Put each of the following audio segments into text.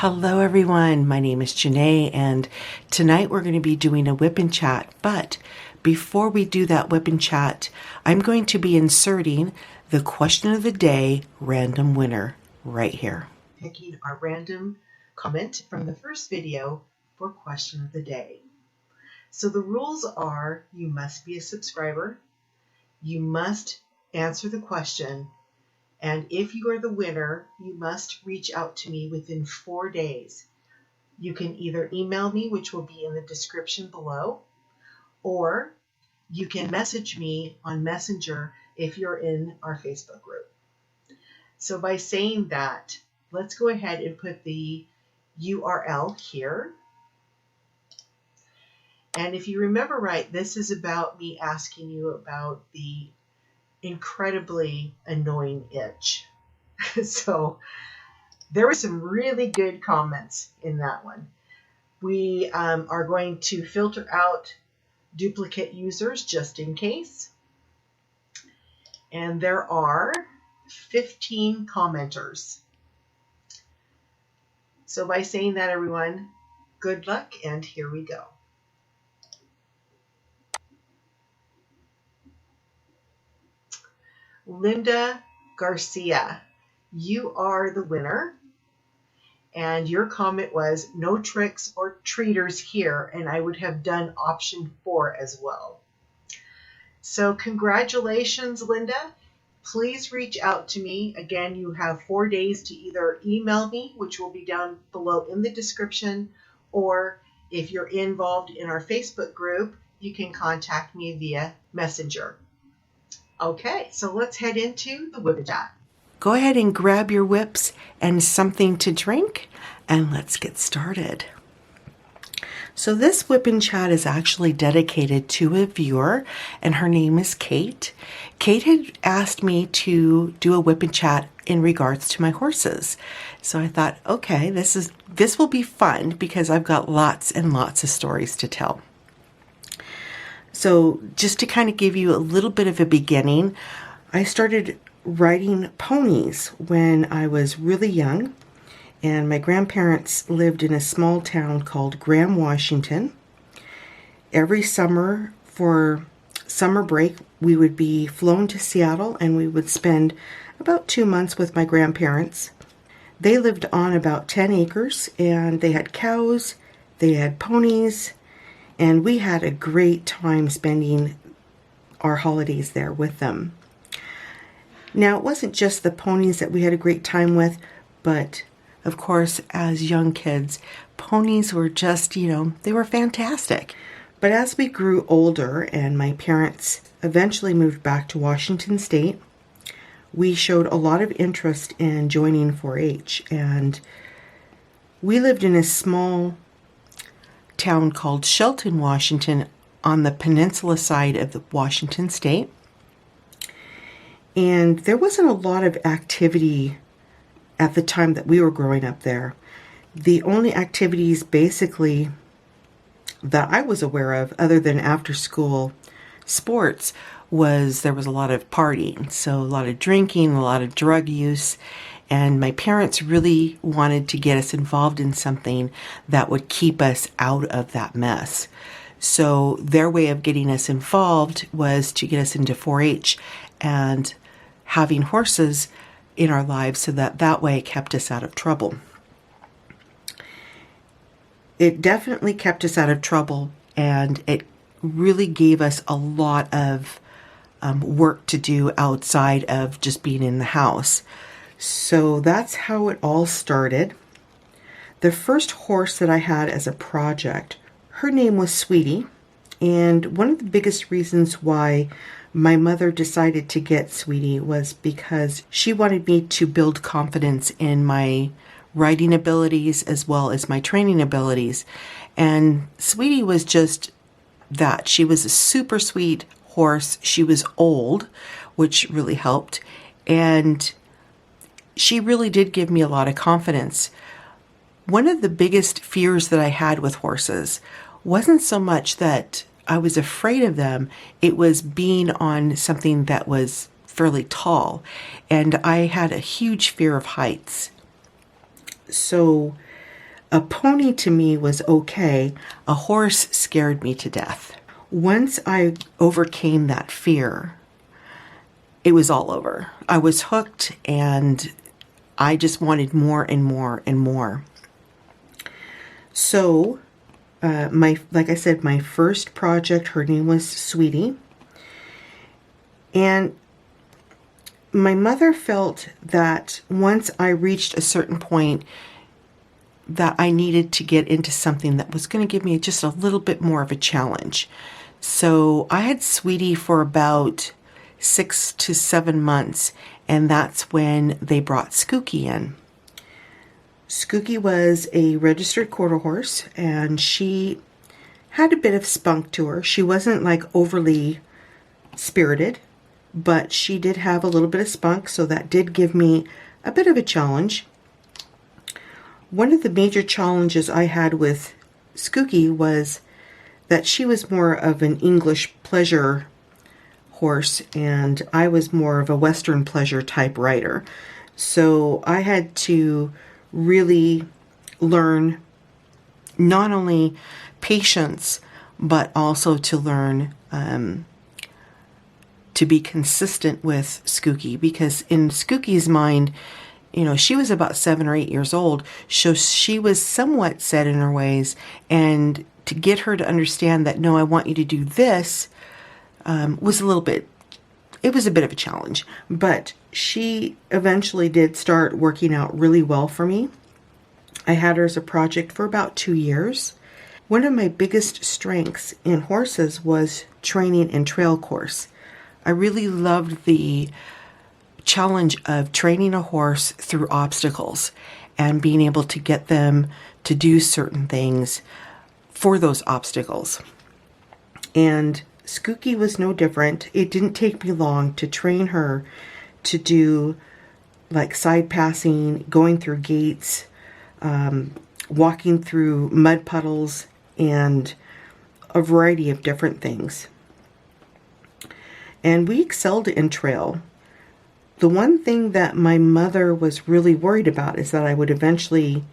Hello everyone, my name is Jene and tonight we're going to be doing a WIP and chat, but before we do that WIP and chat, I'm going to be inserting the question of the day random winner right here. Picking our random comment from the first video for question of the day. So the rules are you must be a subscriber, you must answer the question, and if you are the winner, you must reach out to me within 4 days. You can either email me, which will be in the description below, or you can message me on Messenger if you're in our Facebook group. So by saying that, let's go ahead and put the URL here. And if you remember right, this is about me asking you about the incredibly annoying itch. So there were some really good comments in that one. We are going to filter out duplicate users just in case. And there are 15 commenters. So by saying that, everyone, good luck, and here we go. Linda Garcia, you are the winner, and your comment was no tricks or treaters here, and I would have done option 4 as well. So congratulations, Linda. Please reach out to me. Again, you have 4 days to either email me, which will be down below in the description, or if you're involved in our Facebook group, you can contact me via Messenger. Okay, so let's head into the WIP chat. Go ahead and grab your whips and something to drink, and let's get started. So this WIP and chat is actually dedicated to a viewer, and her name is Kate. Kate had asked me to do a WIP and chat in regards to my horses. So I thought, okay, this will be fun because I've got lots and lots of stories to tell. So just to kind of give you a little bit of a beginning, I started riding ponies when I was really young, and my grandparents lived in a small town called Graham, Washington. Every summer for summer break, we would be flown to Seattle, and we would spend about 2 months with my grandparents. They lived on about 10 acres, and they had cows, they had ponies, and we had a great time spending our holidays there with them. Now, it wasn't just the ponies that we had a great time with, but of course, as young kids, ponies were just, they were fantastic. But as we grew older and my parents eventually moved back to Washington State, we showed a lot of interest in joining 4-H. And we lived in a small town called Shelton, Washington, on the peninsula side of the Washington State. And there wasn't a lot of activity at the time that we were growing up there. The only activities basically that I was aware of, other than after school sports, there was a lot of partying. So a lot of drinking, a lot of drug use. And my parents really wanted to get us involved in something that would keep us out of that mess. So their way of getting us involved was to get us into 4-H and having horses in our lives so that way it kept us out of trouble. It definitely kept us out of trouble, and it really gave us a lot of work to do outside of just being in the house. So that's how it all started. The first horse that I had as a project, her name was Sweetie, and one of the biggest reasons why my mother decided to get Sweetie was because she wanted me to build confidence in my riding abilities as well as my training abilities. And Sweetie was just that. She was a super sweet horse. She was old, which really helped. And she really did give me a lot of confidence. One of the biggest fears that I had with horses wasn't so much that I was afraid of them, it was being on something that was fairly tall, and I had a huge fear of heights. So A pony to me was okay. A horse scared me to death. Once I overcame that fear, it was all over. I was hooked and I just wanted more and more and more. So, like I said, my first project, her name was Sweetie. And my mother felt that once I reached a certain point that I needed to get into something that was going to give me just a little bit more of a challenge. So I had Sweetie for about 6 to 7 months, and that's when they brought Skookie in. Skookie was a registered quarter horse, and she had a bit of spunk to her. She wasn't like overly spirited, but she did have a little bit of spunk, so that did give me a bit of a challenge. One of the major challenges I had with Skookie was that she was more of an English pleasure horse and I was more of a Western pleasure type rider. So I had to really learn not only patience, but also to learn to be consistent with Skookie, because in Skookie's mind, you know, she was about 7 or 8 years old, so she was somewhat set in her ways, and to get her to understand that, no, I want you to do this, was a bit of a challenge. But she eventually did start working out really well for me. I had her as a project for about 2 years. One of my biggest strengths in horses was training and trail course. I really loved the challenge of training a horse through obstacles and being able to get them to do certain things for those obstacles. And Skookie was no different. It didn't take me long to train her to do like side passing, going through gates, walking through mud puddles, and a variety of different things. And we excelled in trail. The one thing that my mother was really worried about is that I would eventually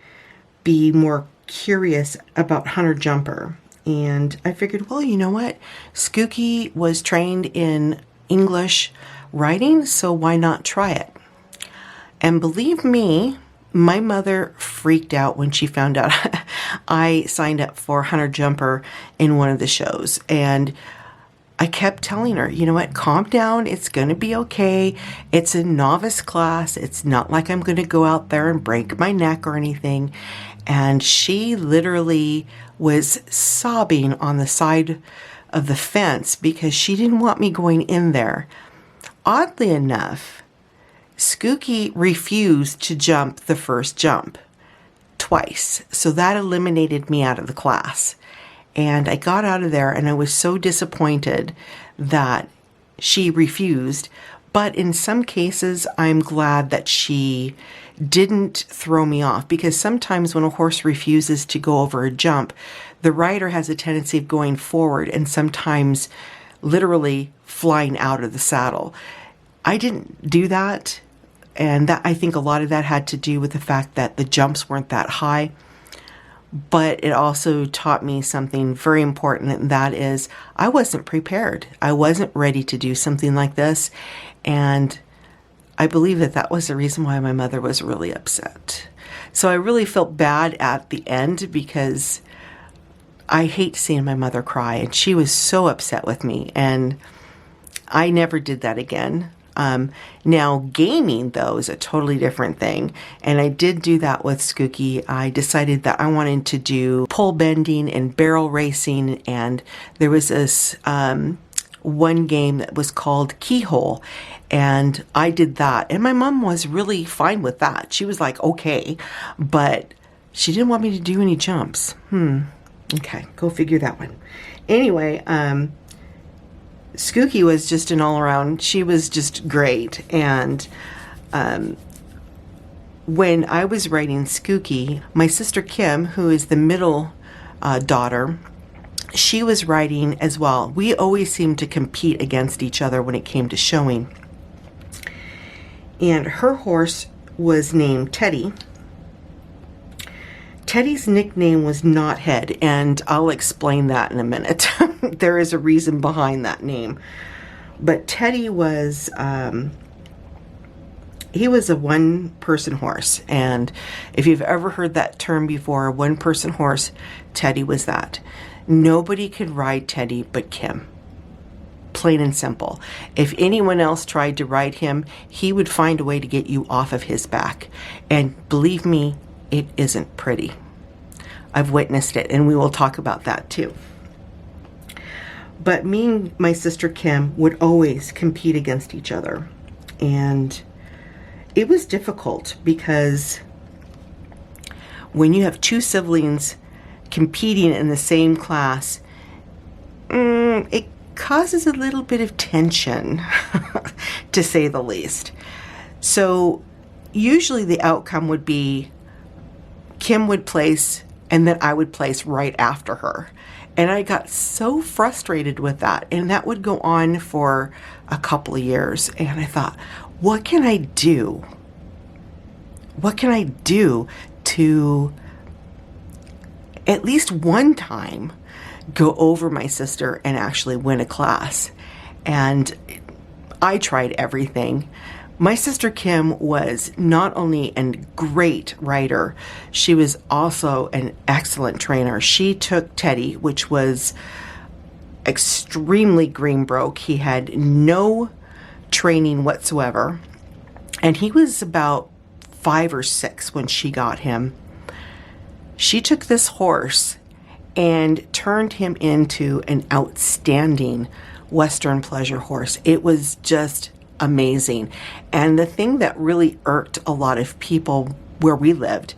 be more curious about hunter jumper. And I figured, well, you know what? Skookie was trained in English riding, so why not try it? And believe me, my mother freaked out when she found out I signed up for hunter jumper in one of the shows. And I kept telling her, you know what, calm down. It's going to be okay. It's a novice class. It's not like I'm going to go out there and break my neck or anything. And she literally was sobbing on the side of the fence because she didn't want me going in there. Oddly enough, Skookie refused to jump the first jump twice. So that eliminated me out of the class. And I got out of there and I was so disappointed that she refused. But in some cases, I'm glad that she didn't throw me off, because sometimes when a horse refuses to go over a jump, the rider has a tendency of going forward and sometimes literally flying out of the saddle. I didn't do that. And that, I think a lot of that had to do with the fact that the jumps weren't that high. But it also taught me something very important, and that is I wasn't prepared. I wasn't ready to do something like this. And I believe that that was the reason why my mother was really upset. So I really felt bad at the end because I hate seeing my mother cry, and she was so upset with me, and I never did that again. Now gaming though is a totally different thing. And I did do that with Skookie. I decided that I wanted to do pole bending and barrel racing. And there was this, one game that was called Keyhole. And I did that. And my mom was really fine with that. She was like, okay, but she didn't want me to do any jumps. Okay, go figure that one. Anyway, Skookie was just an all-around, she was just great. And when I was writing Skookie, my sister Kim, who is the middle daughter, she was writing as well. We always seemed to compete against each other when it came to showing. And her horse was named Teddy. Teddy's nickname was Knothead, and I'll explain that in a minute. There is a reason behind that name. But Teddy was, he was a one-person horse. And if you've ever heard that term before, one-person horse, Teddy was that. Nobody could ride Teddy but Kim. Plain and simple. If anyone else tried to ride him, he would find a way to get you off of his back. And believe me, it isn't pretty. I've witnessed it, and we will talk about that too. But me and my sister Kim would always compete against each other. And it was difficult because when you have two siblings competing in the same class, it causes a little bit of tension, to say the least. So usually the outcome would be Kim would place and then I would place right after her. And I got so frustrated with that. And that would go on for a couple of years. And I thought, what can I do? What can I do to at least one time go over my sister and actually win a class? And I tried everything. My sister Kim was not only a great rider, she was also an excellent trainer. She took Teddy, which was extremely greenbroke. He had no training whatsoever. And he was about 5 or 6 when she got him. She took this horse and turned him into an outstanding Western pleasure horse. It was just amazing. And the thing that really irked a lot of people where we lived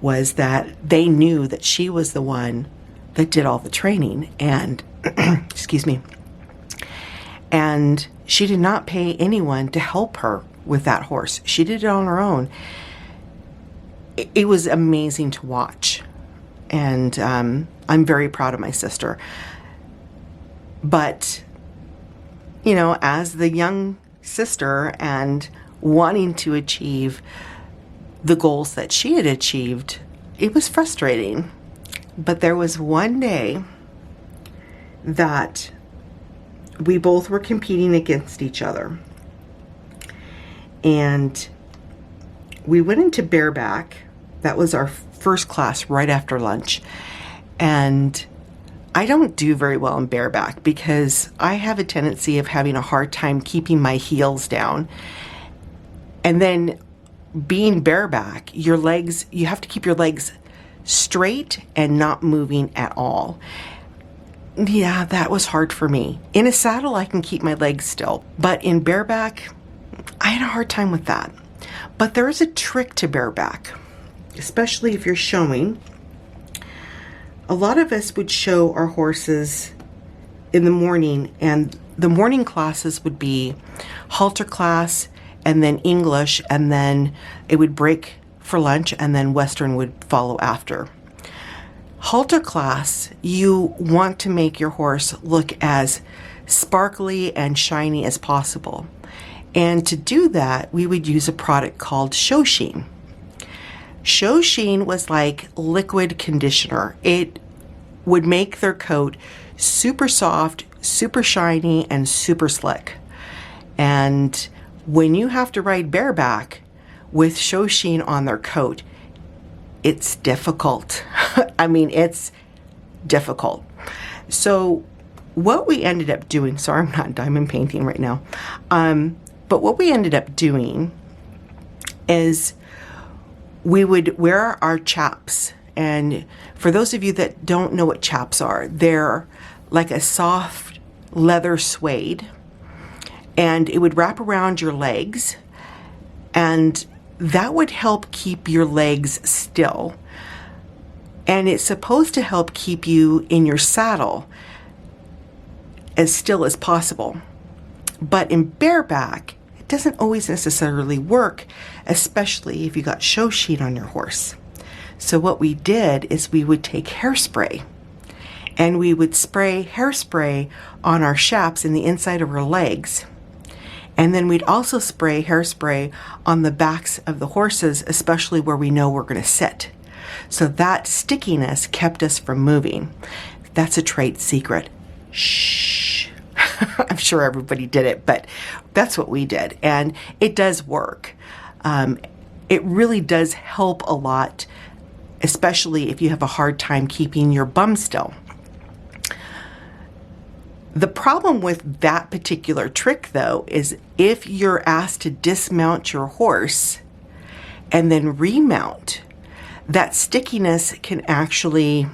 was that they knew that she was the one that did all the training. And, excuse me, and she did not pay anyone to help her with that horse. She did it on her own. It was amazing to watch. And I'm very proud of my sister. But, you know, as the young sister and wanting to achieve the goals that she had achieved, it was frustrating. But there was one day that we both were competing against each other. And we went into bareback. That was our first class right after lunch. And I don't do very well in bareback because I have a tendency of having a hard time keeping my heels down. And then being bareback, your legs, you have to keep your legs straight and not moving at all. Yeah, that was hard for me. In a saddle, I can keep my legs still, but in bareback, I had a hard time with that. But there is a trick to bareback, especially if you're showing. A lot of us would show our horses in the morning, and the morning classes would be halter class and then English, and then it would break for lunch, and then Western would follow after. Halter class, you want to make your horse look as sparkly and shiny as possible. And to do that, we would use a product called Show Sheen. Show Sheen was like liquid conditioner. It would make their coat super soft, super shiny, and super slick. And when you have to ride bareback with Show Sheen on their coat, it's difficult. I mean, it's difficult. So what we ended up doing, sorry, I'm not diamond painting right now, but what we ended up doing is we would wear our chaps. And for those of you that don't know what chaps are, they're like a soft leather suede, and it would wrap around your legs, and that would help keep your legs still. And it's supposed to help keep you in your saddle as still as possible. But in bareback, it doesn't always necessarily work, especially if you got Show Sheen on your horse. So what we did is we would take hairspray, and we would spray hairspray on our chaps in the inside of our legs. And then we'd also spray hairspray on the backs of the horses, especially where we know we're going to sit. So that stickiness kept us from moving. That's a trade secret. Shh. I'm sure everybody did it, but that's what we did. And it does work. It really does help a lot, especially if you have a hard time keeping your bum still. The problem with that particular trick, though, is if you're asked to dismount your horse and then remount, that stickiness can actually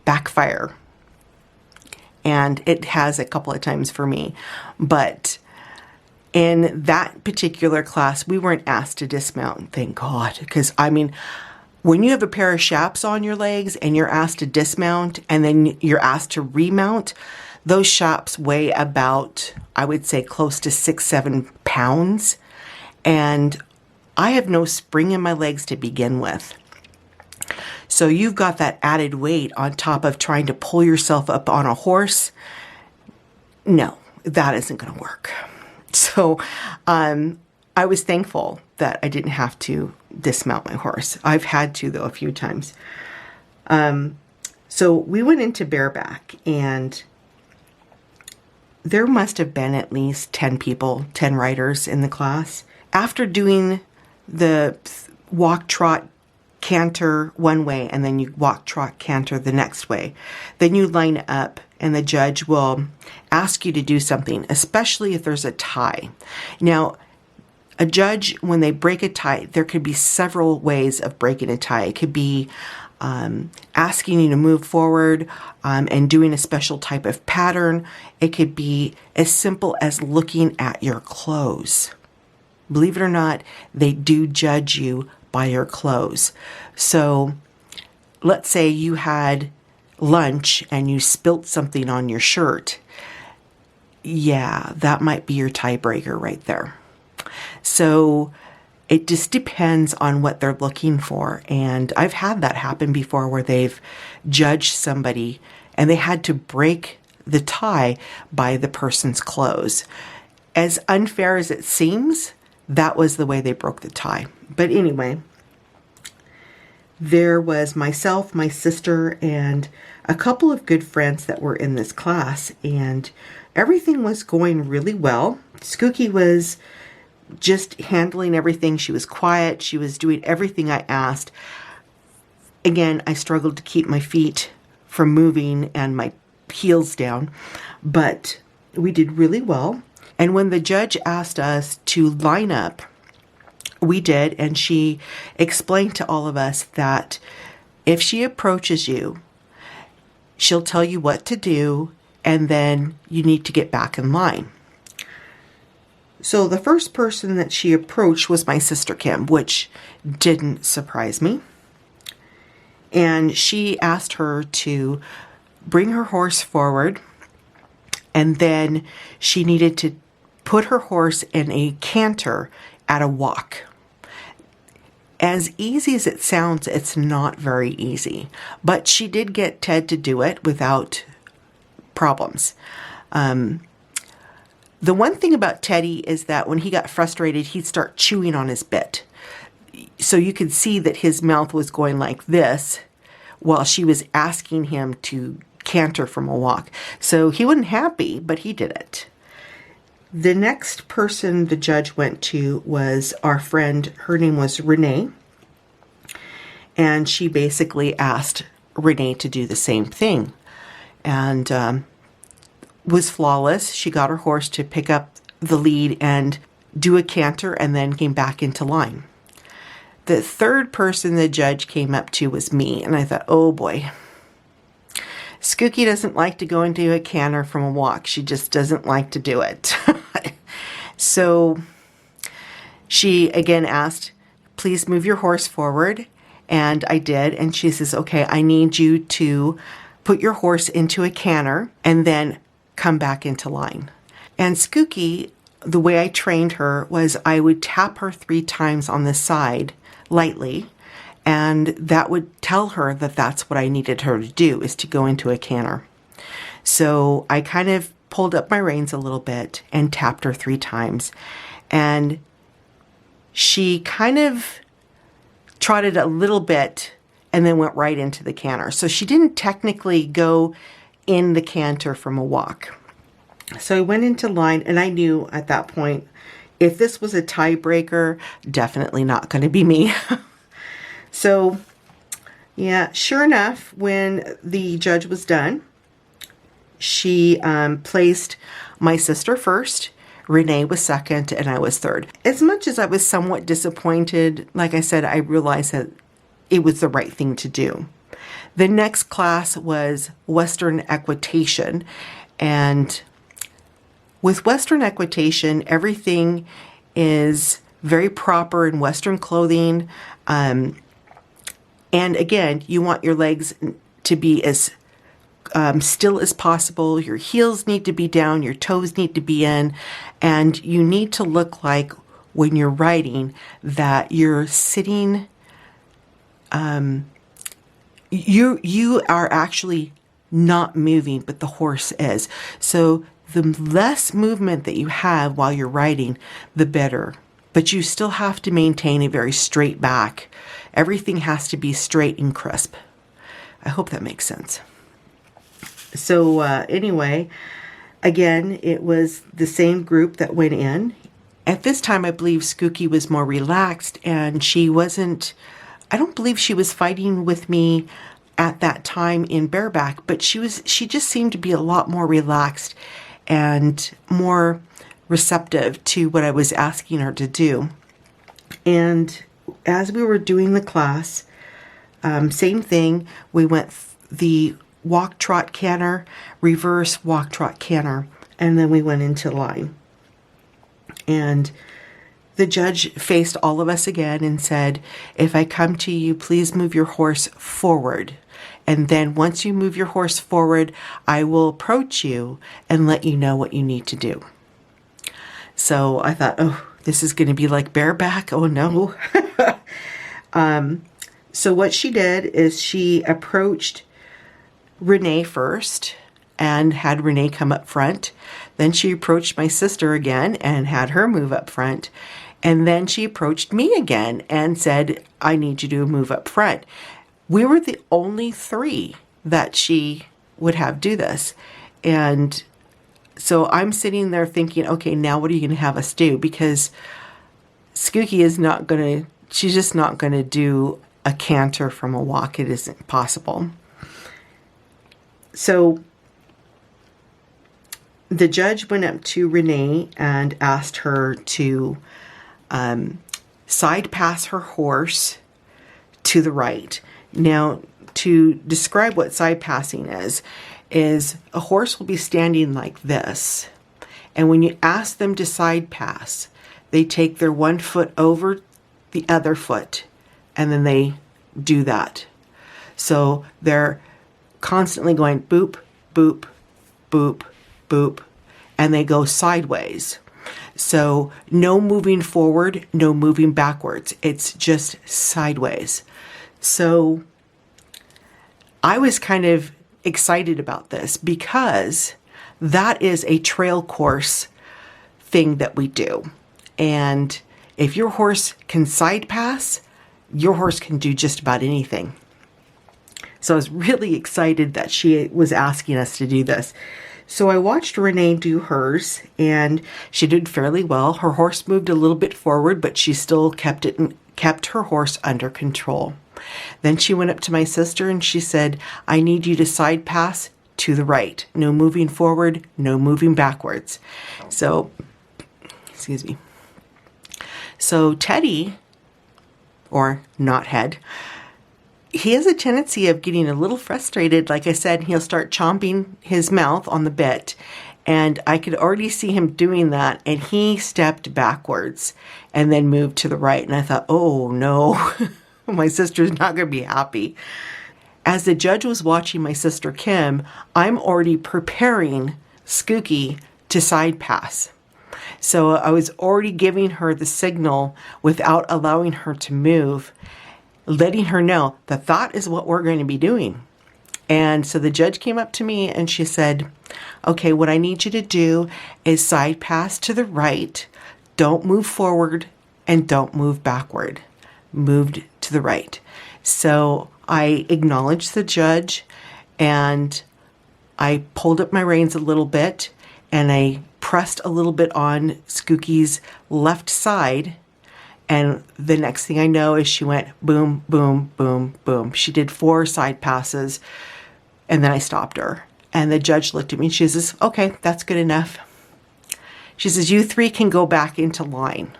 backfire. And it has a couple of times for me. But in that particular class, we weren't asked to dismount, thank God. Because, I mean, when you have a pair of chaps on your legs and you're asked to dismount and then you're asked to remount, those chaps weigh about, I would say, close to 6-7 pounds. And I have no spring in my legs to begin with. So you've got that added weight on top of trying to pull yourself up on a horse. No, that isn't going to work. So I was thankful that I didn't have to dismount my horse. I've had to, though, a few times. So we went into bareback, and there must have been at least 10 people, 10 riders in the class. After doing the walk, trot, canter one way, and then you walk, trot, canter the next way, then you line up and the judge will ask you to do something, especially if there's a tie. Now, a judge, when they break a tie, there could be several ways of breaking a tie. It could be asking you to move forward and doing a special type of pattern. It could be as simple as looking at your clothes. Believe it or not, they do judge you by your clothes. So let's say you had lunch and you spilt something on your shirt. Yeah, that might be your tiebreaker right there. So it just depends on what they're looking for. And I've had that happen before where they've judged somebody and they had to break the tie by the person's clothes. As unfair as it seems, that was the way they broke the tie. But anyway, there was myself, my sister, and a couple of good friends that were in this class, and everything was going really well. Skookie was just handling everything. She was quiet. She was doing everything I asked. Again, I struggled to keep my feet from moving and my heels down, but we did really well. And when the judge asked us to line up, we did, and she explained to all of us that if she approaches you, she'll tell you what to do, and then you need to get back in line. So the first person that she approached was my sister Kim, which didn't surprise me. And she asked her to bring her horse forward, and then she needed to put her horse in a canter at a walk. As easy as it sounds, it's not very easy, but she did get Ted to do it without problems. The one thing about Teddy is that when he got frustrated, he'd start chewing on his bit. So you could see that his mouth was going like this while she was asking him to canter from a walk. So he wasn't happy, but he did it. The next person the judge went to was our friend. Her name was Renee. And she basically asked Renee to do the same thing. And was flawless. She got her horse to pick up the lead and do a canter and then came back into line. The third person the judge came up to was me. And I thought, oh boy. Skookie doesn't like to go into a canter from a walk. She just doesn't like to do it. So she again asked, please move your horse forward. And I did. And she says, okay, I need you to put your horse into a canter and then come back into line. And Skookie, the way I trained her was I would tap her 3 times on the side lightly. And that would tell her that that's what I needed her to do, is to go into a canter. So I kind of pulled up my reins a little bit and tapped her 3 times. And she kind of trotted a little bit and then went right into the canter. So she didn't technically go in the canter from a walk. So I went into line, and I knew at that point, if this was a tiebreaker, definitely not going to be me. So yeah, sure enough, when the judge was done, she placed my sister first, Renee was second, and I was third. As much as I was somewhat disappointed, like I said, I realized that it was the right thing to do. The next class was Western Equitation, and with Western Equitation, everything is very proper in Western clothing. And again, you want your legs to be as still as possible. Your heels need to be down, your toes need to be in, and you need to look like when you're riding that you're sitting, you are actually not moving, but the horse is. So the less movement that you have while you're riding, the better. But you still have to maintain a very straight back. Everything has to be straight and crisp. I hope that makes sense. So anyway, again, it was the same group that went in. At this time, I believe Skookie was more relaxed, and she wasn't, I don't believe she was fighting with me at that time in bareback, but she just seemed to be a lot more relaxed and more receptive to what I was asking her to do. And as we were doing the class, same thing, we went the walk, trot, canter, reverse, walk, trot, canter, and then we went into line. And the judge faced all of us again and said, if I come to you, please move your horse forward. And then once you move your horse forward, I will approach you and let you know what you need to do. So I thought, oh, this is going to be like bareback. Oh no. So what she did is she approached Renee first and had Renee come up front. Then she approached my sister again and had her move up front. And then she approached me again and said, I need you to move up front. We were the only three that she would have do this. And so I'm sitting there thinking, okay, now what are you going to have us do? Because Skookie is not going to, she's just not going to do a canter from a walk. It isn't possible. So the judge went up to Renee and asked her to side pass her horse to the right. Now, to describe what side passing is a horse will be standing like this. And when you ask them to side pass, they take their one foot over the other foot, and then they do that. So they're constantly going boop, boop, boop, boop, and they go sideways. So no moving forward, no moving backwards. It's just sideways. So I was kind of excited about this because that is a trail course thing that we do. And if your horse can side pass, your horse can do just about anything. So I was really excited that she was asking us to do this. So I watched Renee do hers, and she did fairly well. Her horse moved a little bit forward, but she still kept her horse under control. Then she went up to my sister and she said, I need you to side pass to the right. No moving forward, no moving backwards. So, excuse me. So Teddy, or Knothead, he has a tendency of getting a little frustrated. Like I said, he'll start chomping his mouth on the bit. And I could already see him doing that. And he stepped backwards and then moved to the right. And I thought, oh no, my sister's not going to be happy. As the judge was watching my sister Kim, I'm already preparing Skookie to side pass. So I was already giving her the signal without allowing her to move, letting her know that that is what we're going to be doing. And so the judge came up to me and she said, okay, what I need you to do is side pass to the right, don't move forward, and don't move backward. Moved to to the right. So I acknowledged the judge, and I pulled up my reins a little bit, and I pressed a little bit on Skooky's left side. And the next thing I know is she went boom, boom, boom, boom. She did 4 side passes, and then I stopped her. And the judge looked at me and she says, okay, that's good enough. She says, you 3 can go back into line.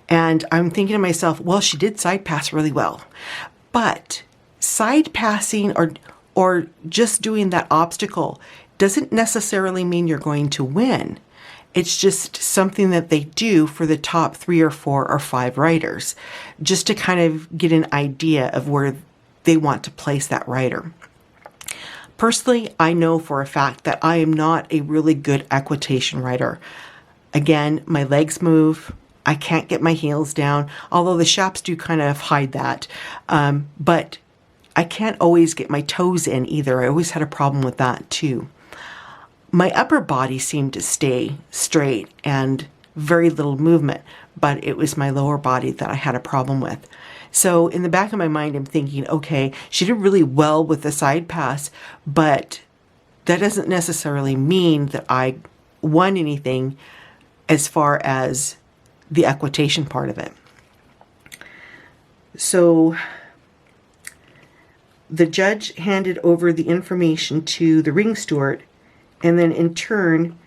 And I'm thinking to myself, well, she did side pass really well. But side passing or just doing that obstacle doesn't necessarily mean you're going to win. It's just something that they do for the top 3 or 4 or 5 riders, just to kind of get an idea of where they want to place that rider. Personally, I know for a fact that I am not a really good equitation rider. Again, my legs move. I can't get my heels down, although the chaps do kind of hide that. But I can't always get my toes in either. I always had a problem with that too. My upper body seemed to stay straight and very little movement, but it was my lower body that I had a problem with. So in the back of my mind, I'm thinking, okay, she did really well with the side pass, but that doesn't necessarily mean that I won anything as far as the equitation part of it. So the judge handed over the information to the ring steward, and then in turn,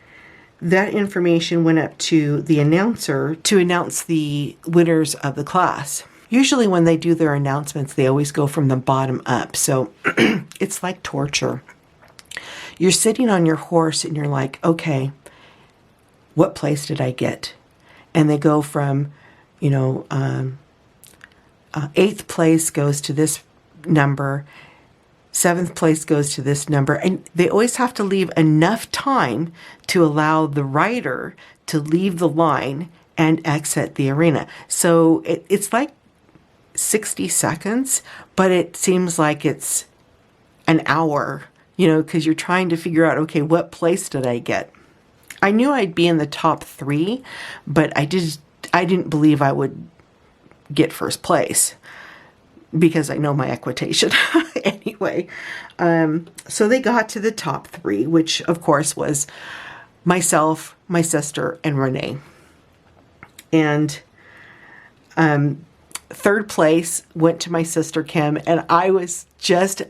that information went up to the announcer to announce the winners of the class. Usually when they do their announcements, they always go from the bottom up. So it's like torture. You're sitting on your horse and you're like, okay, what place did I get? And they go from, 8th place goes to this number, 7th place goes to this number, and they always have to leave enough time to allow the rider to leave the line and exit the arena. So it's like 60 seconds, but it seems like it's an hour, because you're trying to figure out, okay, what place did I get? I knew I'd be in the top 3, but I didn't believe I would get first place, because I know my equitation. Anyway, so they got to the top 3, which of course was myself, my sister, and Renee. And 3rd place went to my sister Kim, and I was just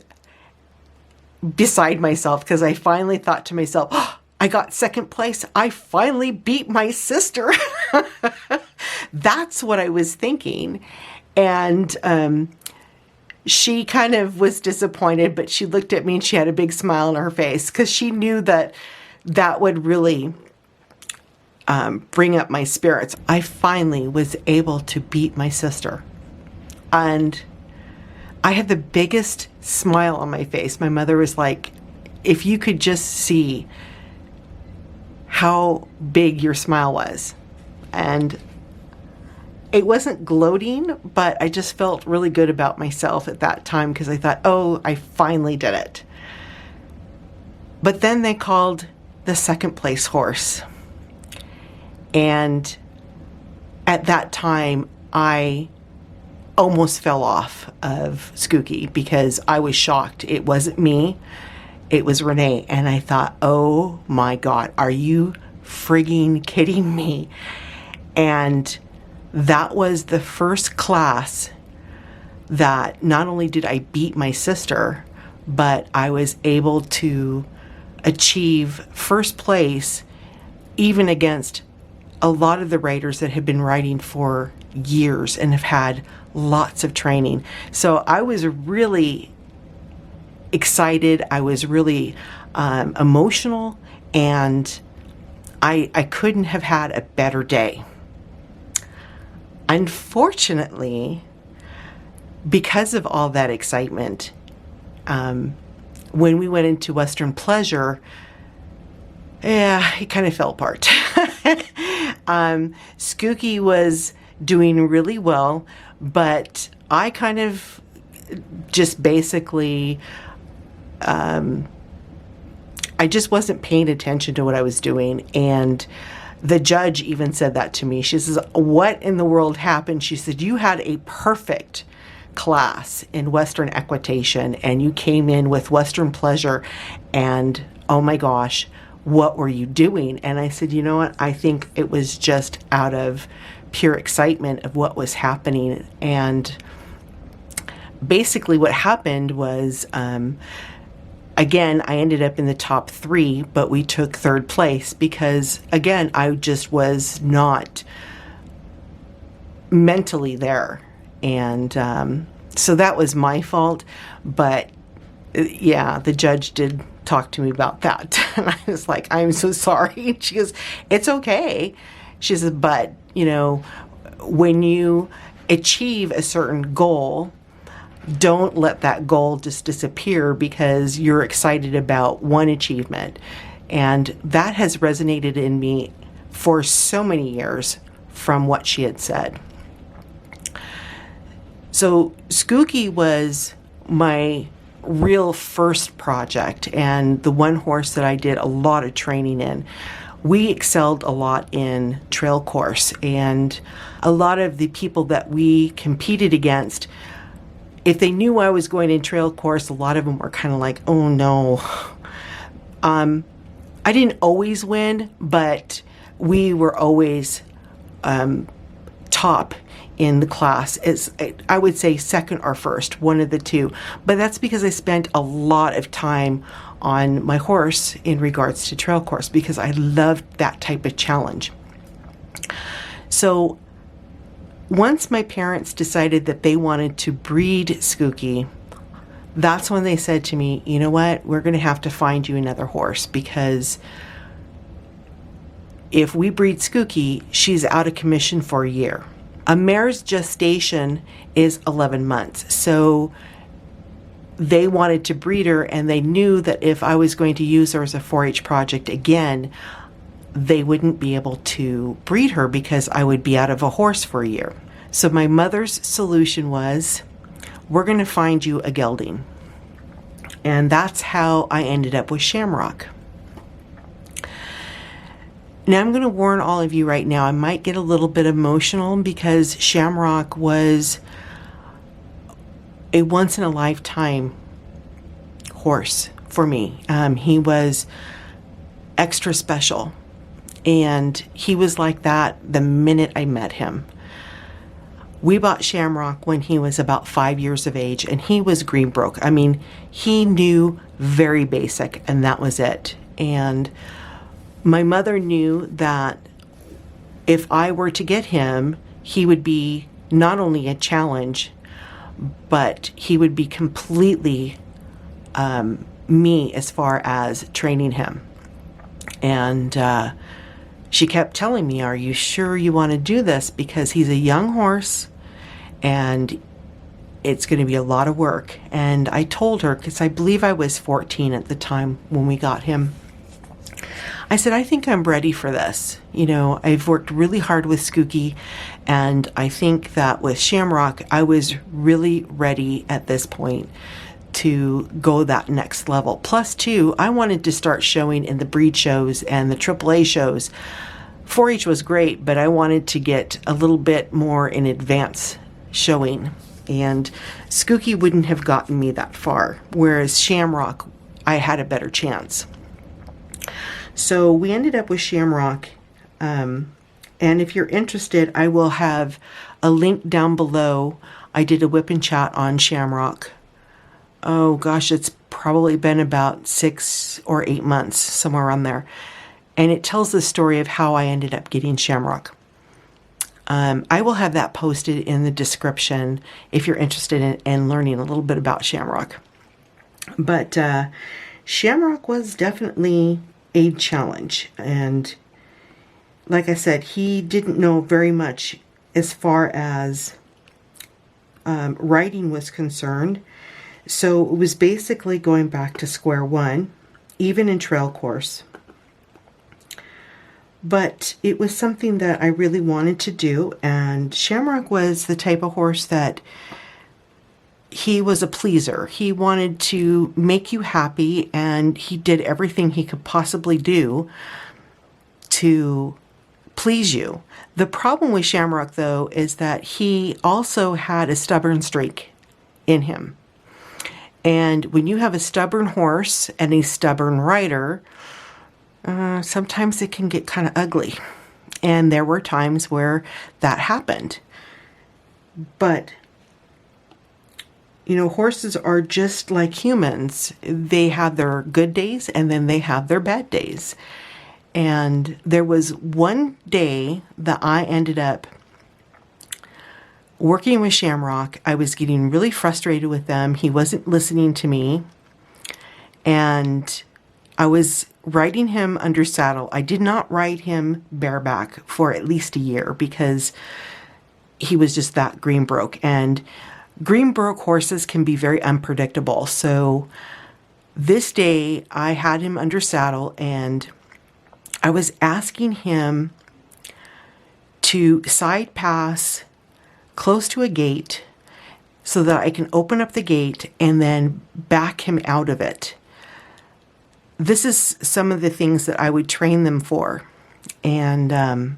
beside myself because I finally thought to myself, oh, I got 2nd place. I finally beat my sister. That's what I was thinking. And she kind of was disappointed, but she looked at me and she had a big smile on her face because she knew that would really bring up my spirits. I finally was able to beat my sister. And I had the biggest smile on my face. My mother was like, if you could just see how big your smile was. And it wasn't gloating, but I just felt really good about myself at that time because I thought, oh, I finally did it. But then they called the 2nd place horse. And at that time, I almost fell off of Skooky because I was shocked. It wasn't me. It was Renee. And I thought, oh my God, are you frigging kidding me? And that was the first class that not only did I beat my sister, but I was able to achieve first place even against a lot of the riders that have been riding for years and have had lots of training. So I was really excited. I was really emotional, and I couldn't have had a better day. Unfortunately, because of all that excitement, when we went into Western Pleasure, it kind of fell apart. Skooky was doing really well, but I kind of just basically, I just wasn't paying attention to what I was doing. And the judge even said that to me. She says, what in the world happened? She said, you had a perfect class in Western equitation and you came in with Western pleasure and oh my gosh, what were you doing? And I said, you know what? I think it was just out of pure excitement of what was happening. And basically what happened was, again, I ended up in the top 3, but we took 3rd place because, again, I just was not mentally there. And so that was my fault. But yeah, the judge did talk to me about that. And I was like, I'm so sorry. She goes, it's okay. She says, but, you know, when you achieve a certain goal, don't let that goal just disappear because you're excited about one achievement. And that has resonated in me for so many years from what she had said. So Skookie was my real first project and the one horse that I did a lot of training in. We excelled a lot in trail course, and a lot of the people that we competed against, if they knew I was going in trail course, a lot of them were kind of like, oh no. I didn't always win, but we were always top in the class. I would say second or first, one of the two. But that's because I spent a lot of time on my horse in regards to trail course because I loved that type of challenge. So once my parents decided that they wanted to breed Skookie, that's when they said to me, you know what, we're going to have to find you another horse because if we breed Skookie, she's out of commission for a year. A mare's gestation is 11 months. So they wanted to breed her, and they knew that if I was going to use her as a 4-H project again, they wouldn't be able to breed her because I would be out of a horse for a year. So my mother's solution was, we're going to find you a gelding. And that's how I ended up with Shamrock. Now I'm going to warn all of you right now, I might get a little bit emotional because Shamrock was a once-in-a-lifetime horse for me. He was extra special, and he was like that the minute I met him. We bought Shamrock when he was about 5 years of age, and he was Greenbrook. I mean, he knew very basic, and that was it. And my mother knew that if I were to get him, he would be not only a challenge, but he would be completely me as far as training him. And she kept telling me, are you sure you want to do this? Because he's a young horse and it's going to be a lot of work. And I told her, because I believe I was 14 at the time when we got him, I said, I think I'm ready for this. You know, I've worked really hard with Skookie, and I think that with Shamrock, I was really ready at this point to go that next level. Plus, too, I wanted to start showing in the breed shows and the AAA shows. 4-H was great, but I wanted to get a little bit more in advance showing. And Skookie wouldn't have gotten me that far, whereas Shamrock, I had a better chance. So we ended up with Shamrock, and if you're interested, I will have a link down below. I did a whip and chat on Shamrock. Oh gosh, it's probably been about 6 or 8 months, somewhere around there. And it tells the story of how I ended up getting Shamrock. I will have that posted in the description if you're interested in learning a little bit about Shamrock. But Shamrock was definitely a challenge, and like I said, he didn't know very much as far as riding was concerned, so it was basically going back to square one, even in trail course. But it was something that I really wanted to do, and Shamrock was the type of horse that he was a pleaser. He wanted to make you happy, and he did everything he could possibly do to please you. The problem with Shamrock, though, is that he also had a stubborn streak. in him. And when you have a stubborn horse and a stubborn rider, sometimes it can get kind of ugly. And there were times where that happened. But, horses are just like humans. They have their good days and then they have their bad days. And there was one day that I ended up working with Shamrock. I was getting really frustrated with them. He wasn't listening to me. And I was riding him under saddle. I did not ride him bareback for at least a year because he was just that greenbroke. And greenbroke horses can be very unpredictable. So this day I had him under saddle and I was asking him to side pass close to a gate so that I can open up the gate and then back him out of it. This is some of the things that I would train them for. And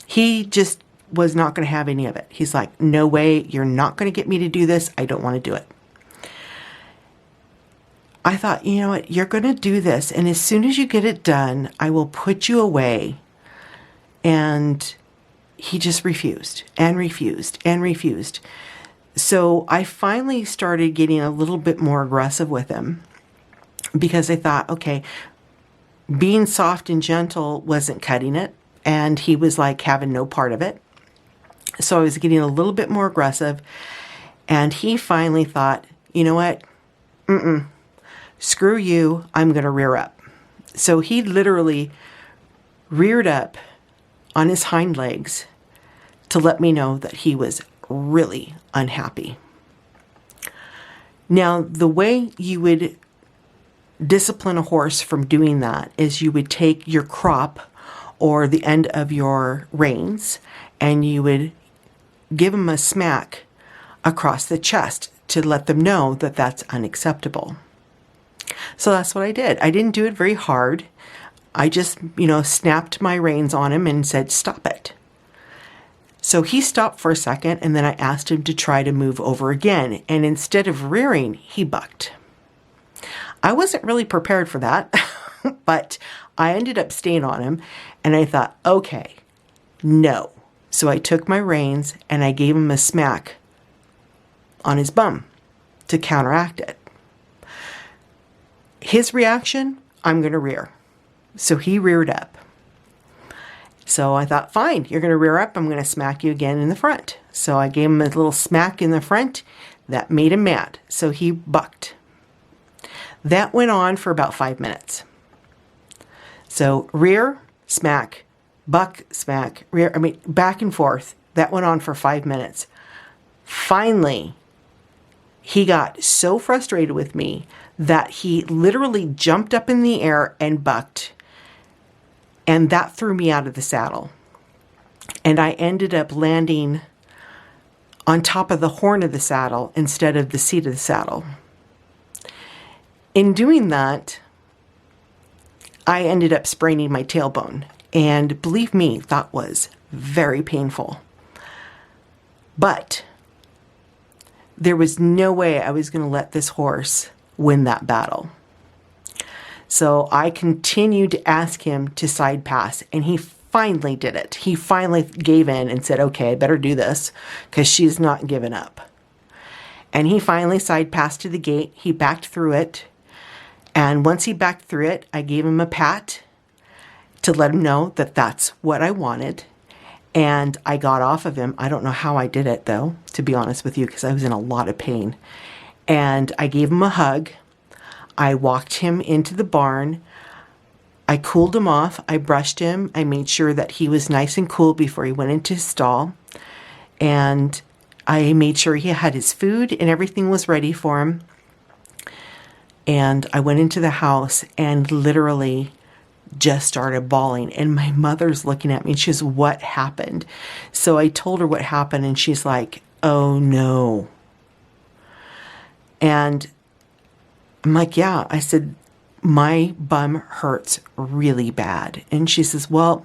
he just was not going to have any of it. He's like, no way, you're not going to get me to do this. I don't want to do it. I thought, you know what, you're going to do this. And as soon as you get it done, I will put you away. And he just refused and refused and refused. So I finally started getting a little bit more aggressive with him because I thought, okay, being soft and gentle wasn't cutting it. And he was like having no part of it. So I was getting a little bit more aggressive. And he finally thought, you know what? Screw you. I'm going to rear up. So he literally reared up on his hind legs to let me know that he was really unhappy. Now, the way you would discipline a horse from doing that is you would take your crop or the end of your reins and you would give him a smack across the chest to let them know that that's unacceptable. So that's what I did. I didn't do it very hard. I just, snapped my reins on him and said, stop it. So he stopped for a second and then I asked him to try to move over again. And instead of rearing, he bucked. I wasn't really prepared for that, but I ended up staying on him and I thought, okay, no. So I took my reins and I gave him a smack on his bum to counteract it. His reaction, I'm going to rear. So he reared up. So I thought, fine, you're going to rear up. I'm going to smack you again in the front. So I gave him a little smack in the front. That made him mad. So he bucked. That went on for about 5 minutes. So rear, smack, buck, smack, rear, back and forth. That went on for 5 minutes. Finally, he got so frustrated with me that he literally jumped up in the air and bucked. And that threw me out of the saddle. And I ended up landing on top of the horn of the saddle instead of the seat of the saddle. In doing that, I ended up spraining my tailbone. And believe me, that was very painful. But there was no way I was going to let this horse win that battle. So I continued to ask him to side pass, and he finally did it. He finally gave in and said, okay, I better do this because she's not giving up. And he finally side passed to the gate. He backed through it. And once he backed through it, I gave him a pat to let him know that that's what I wanted. And I got off of him. I don't know how I did it, though, to be honest with you, because I was in a lot of pain. And I gave him a hug. I walked him into the barn. I cooled him off. I brushed him. I made sure that he was nice and cool before he went into his stall. And I made sure he had his food and everything was ready for him. And I went into the house and literally just started bawling. And my mother's looking at me and she says, what happened? So I told her what happened and she's like, oh no. And I'm like, yeah. I said, my bum hurts really bad. And she says, well,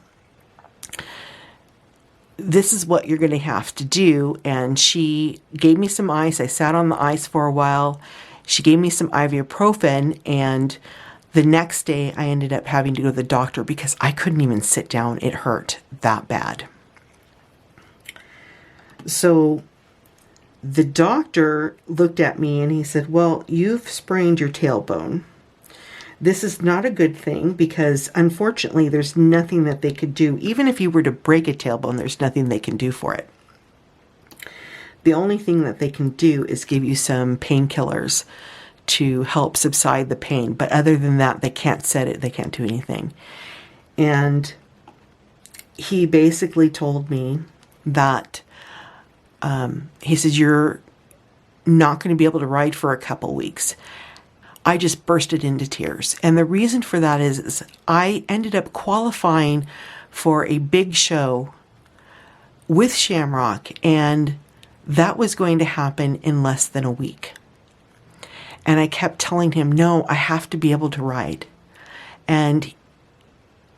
this is what you're going to have to do. And she gave me some ice. I sat on the ice for a while. She gave me some ibuprofen, and the next day I ended up having to go to the doctor because I couldn't even sit down. It hurt that bad. So the doctor looked at me and he said, well, you've sprained your tailbone. This is not a good thing because unfortunately there's nothing that they could do. Even if you were to break a tailbone, there's nothing they can do for it. The only thing that they can do is give you some painkillers to help subside the pain. But other than that, they can't set it. They can't do anything. And he basically told me that he says, you're not going to be able to ride for a couple weeks. I just bursted into tears. And the reason for that is I ended up qualifying for a big show with Shamrock, and that was going to happen in less than a week. And I kept telling him, no, I have to be able to ride. And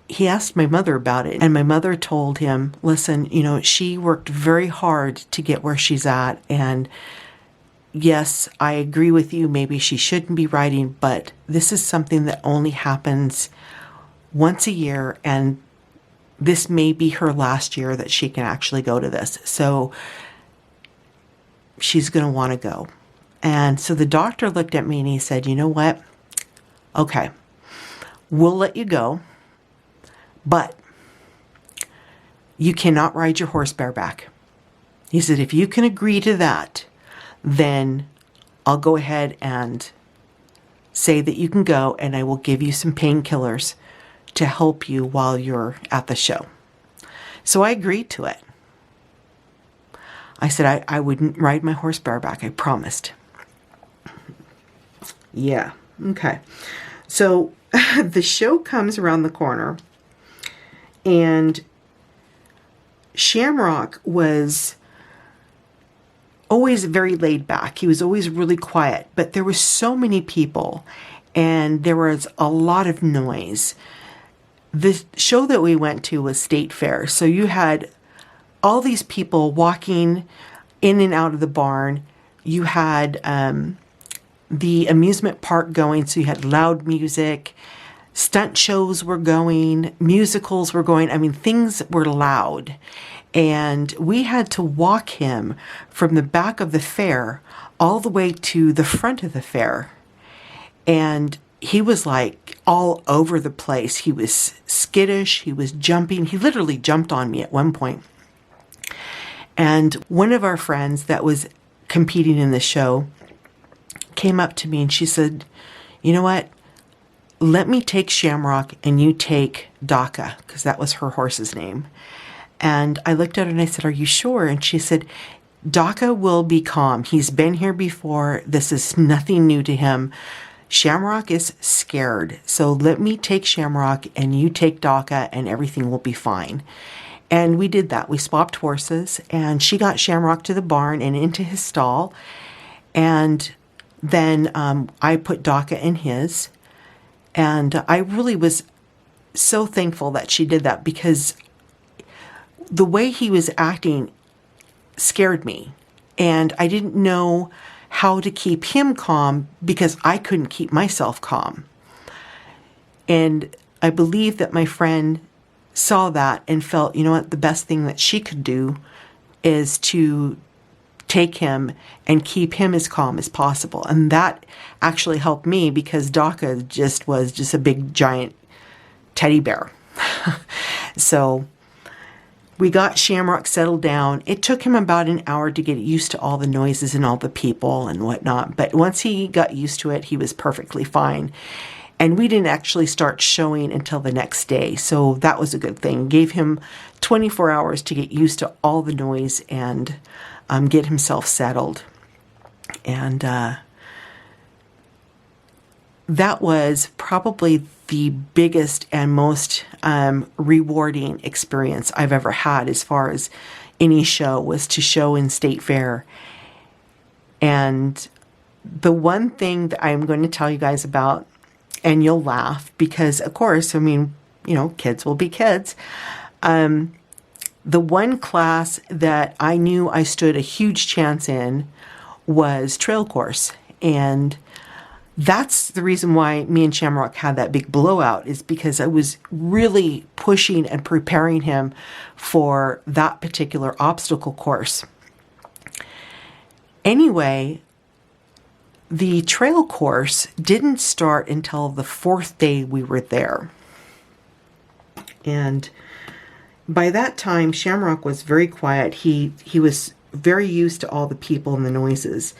he asked my mother about it, and my mother told him, listen, she worked very hard to get where she's at, and yes, I agree with you, maybe she shouldn't be riding, but this is something that only happens once a year, and this may be her last year that she can actually go to this. So she's going to want to go. And so the doctor looked at me and he said, you know what? Okay, we'll let you go, but you cannot ride your horse bareback. He said, if you can agree to that, then I'll go ahead and say that you can go, and I will give you some painkillers to help you while you're at the show. So I agreed to it. I said I wouldn't ride my horse bareback. I promised. Yeah, okay. So the show comes around the corner, and Shamrock was always very laid back. He was always really quiet, but there were so many people and there was a lot of noise. The show that we went to was State Fair. So you had all these people walking in and out of the barn. You had the amusement park going, so you had loud music. Stunt shows were going, musicals were going. I mean, things were loud. And we had to walk him from the back of the fair all the way to the front of the fair. And he was like all over the place. He was skittish. He was jumping. He literally jumped on me at one point. And one of our friends that was competing in the show came up to me and she said, you know what? Let me take Shamrock and you take Daka, because that was her horse's name. And I looked at her and I said, are you sure? And she said, Daka will be calm. He's been here before. This is nothing new to him. Shamrock is scared. So let me take Shamrock and you take Daka and everything will be fine. And we did that. We swapped horses and she got Shamrock to the barn and into his stall. And then I put Daka in his. And I really was so thankful that she did that, because the way he was acting scared me. And I didn't know how to keep him calm because I couldn't keep myself calm. And I believe that my friend saw that and felt, you know what, the best thing that she could do is to take him and keep him as calm as possible. And that actually helped me, because Daka was just a big giant teddy bear. So we got Shamrock settled down. It took him about an hour to get used to all the noises and all the people and whatnot. But once he got used to it, he was perfectly fine. And we didn't actually start showing until the next day. So that was a good thing. Gave him 24 hours to get used to all the noise and get himself settled. And that was probably the biggest and most rewarding experience I've ever had as far as any show, was to show in State Fair. And the one thing that I'm going to tell you guys about, and you'll laugh because, of course, I mean, kids will be kids. The one class that I knew I stood a huge chance in was trail course. And that's the reason why me and Shamrock had that big blowout, is because I was really pushing and preparing him for that particular obstacle course. Anyway, the trail course didn't start until the 4th day we were there. And by that time, Shamrock was very quiet. He was very used to all the people and the noises.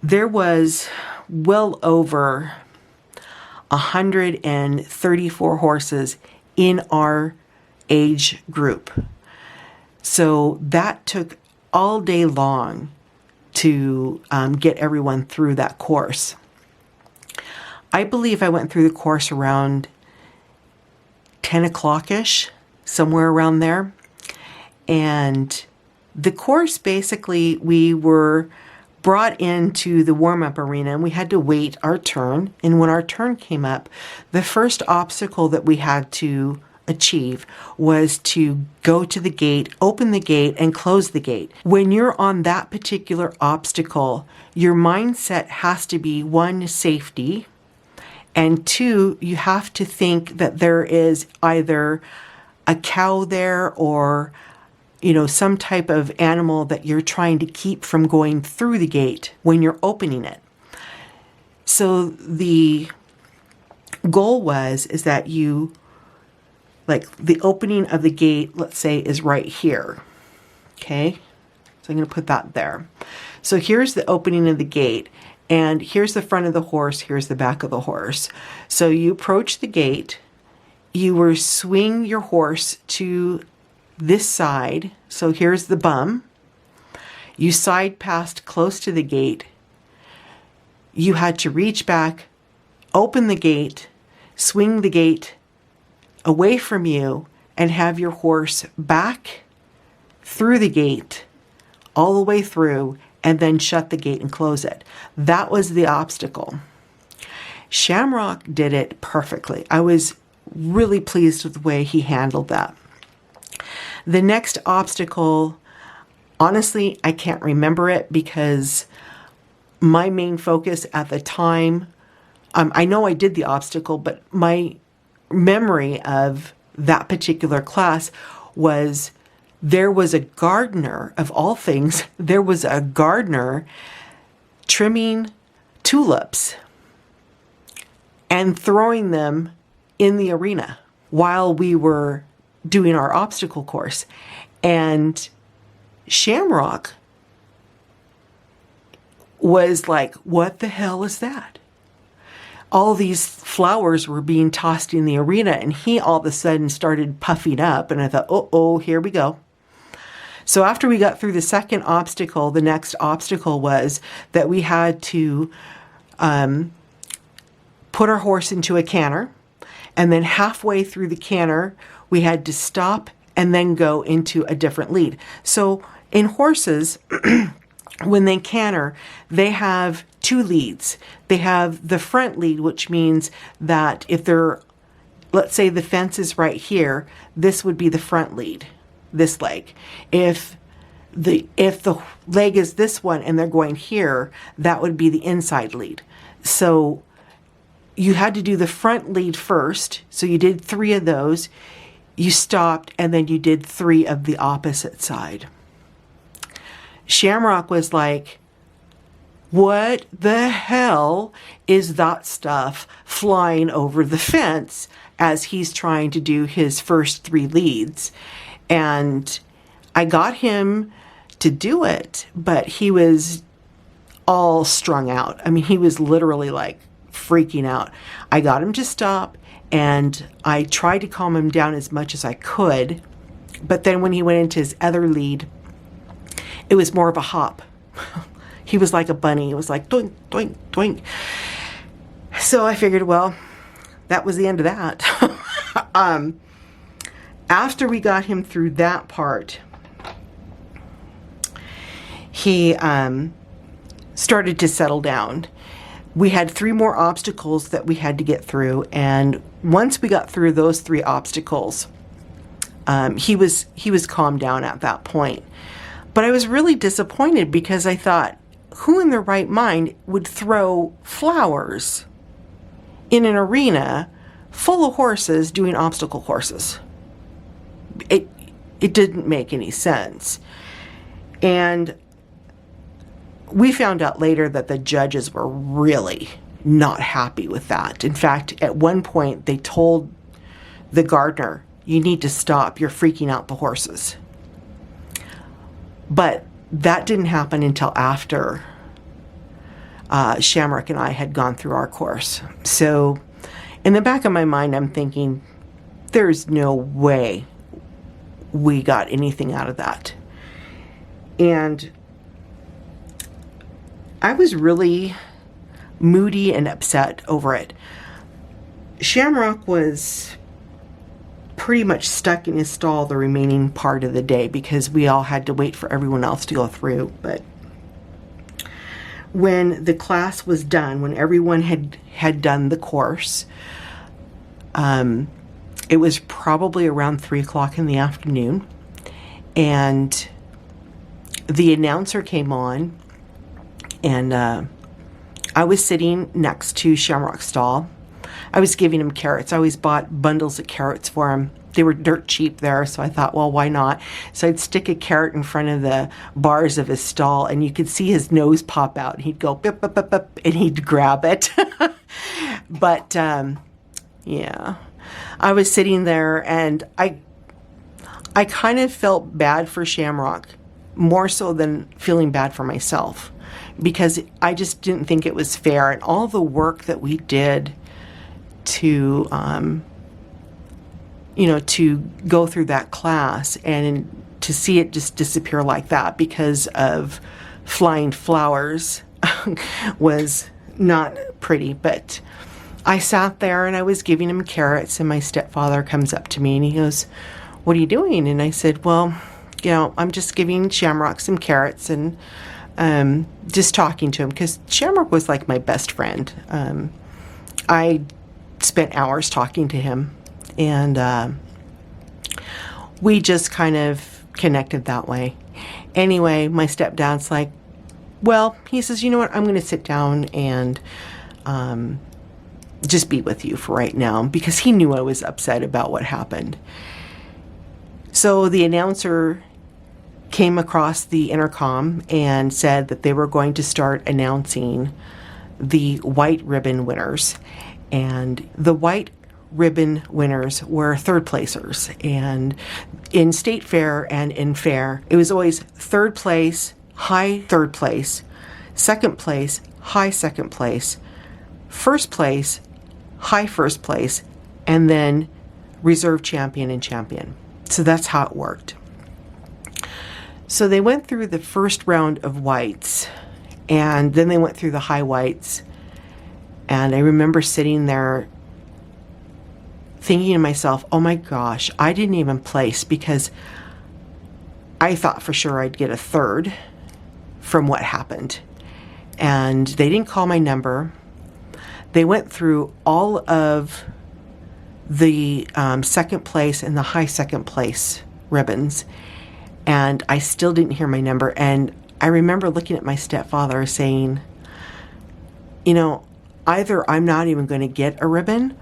There was well over 134 horses in our age group. So that took all day long to get everyone through that course. I believe I went through the course around 10 o'clock-ish, somewhere around there. And the course, basically, we were brought into the warm-up arena and we had to wait our turn. And when our turn came up, the first obstacle that we had to achieve was to go to the gate, open the gate, and close the gate. When you're on that particular obstacle, your mindset has to be, 1, safety, and 2, you have to think that there is either a cow there or some type of animal that you're trying to keep from going through the gate when you're opening it. So the goal is that you, like, the opening of the gate, let's say, is right here. Okay? So I'm going to put that there. So here's the opening of the gate, and here's the front of the horse, here's the back of the horse. So you approach the gate, you will swing your horse to this side. So here's the bum. You side passed close to the gate. You had to reach back, open the gate, swing the gate away from you, and have your horse back through the gate, all the way through, and then shut the gate and close it. That was the obstacle. Shamrock did it perfectly. I was really pleased with the way he handled that. The next obstacle, honestly, I can't remember it because my main focus at the time, I know I did the obstacle, but my memory of that particular class was there was a gardener, of all things, there was a gardener trimming tulips and throwing them in the arena while we were doing our obstacle course. And Shamrock was like, what the hell is that? All these flowers were being tossed in the arena, and he all of a sudden started puffing up, and I thought, oh, here we go. So after we got through the second obstacle, the next obstacle was that we had to put our horse into a canter, and then halfway through the canter, we had to stop and then go into a different lead. So in horses, when they canter, they have 2 leads. They have the front lead, which means that if they're, let's say the fence is right here, this would be the front lead, this leg. If the leg is this one and they're going here, that would be the inside lead. So you had to do the front lead first. So you did 3 of those. You stopped, and then you did 3 of the opposite side. Shamrock was like, what the hell is that stuff flying over the fence as he's trying to do his first 3 leads? And I got him to do it, but he was all strung out. I mean, he was literally like freaking out. I got him to stop, and I tried to calm him down as much as I could. But then when he went into his other lead, it was more of a hop. He was like a bunny. It was like doink, doink, doink. So I figured, well, that was the end of that. After we got him through that part, he started to settle down. We had 3 more obstacles that we had to get through, and once we got through those 3 obstacles, He was calmed down at that point. But I was really disappointed because I thought, who in their right mind would throw flowers in an arena full of horses doing obstacle courses? It didn't make any sense. And we found out later that the judges were really not happy with that. In fact, at one point they told the gardener, "You need to stop, you're freaking out the horses." But that didn't happen until after Shamrock and I had gone through our course. So in the back of my mind, I'm thinking, there's no way we got anything out of that. And I was really moody and upset over it. Shamrock was pretty much stuck in his stall the remaining part of the day because we all had to wait for everyone else to go through. But when the class was done, when everyone had done the course, it was probably around 3 o'clock in the afternoon, and the announcer came on, and I was sitting next to Shamrock's stall. I was giving him carrots. I always bought bundles of carrots for him. They were dirt cheap there, so I thought, well, why not? So I'd stick a carrot in front of the bars of his stall, and you could see his nose pop out, and he'd go, bip, bip, bip, bip, and he'd grab it. But, yeah, I was sitting there, and I kind of felt bad for Shamrock, more so than feeling bad for myself, because I just didn't think it was fair. And all the work that we did to, to go through that class, and to see it just disappear like that because of flying flowers was not pretty. But I sat there and I was giving him carrots, and my stepfather comes up to me and he goes, "What are you doing?" And I said, "Well, I'm just giving Shamrock some carrots and just talking to him," because Shamrock was like my best friend. I spent hours talking to him, and we just kind of connected that way. Anyway, my stepdad's like, well, he says, "You know what, I'm going to sit down and just be with you for right now," because he knew I was upset about what happened. So the announcer came across the intercom and said that they were going to start announcing the white ribbon winners. And the white ribbon winners were third placers. And in state fair and in fair, it was always third place, high third place, second place, high second place, first place, high first place, and then reserve champion and champion. So that's how it worked. So they went through the first round of whites, and then they went through the high whites. And I remember sitting there thinking to myself, oh my gosh, I didn't even place, because I thought for sure I'd get a third from what happened. And they didn't call my number. They went through all of the second place and the high second place ribbons, and I still didn't hear my number. And I remember looking at my stepfather saying, either I'm not even going to get a ribbon,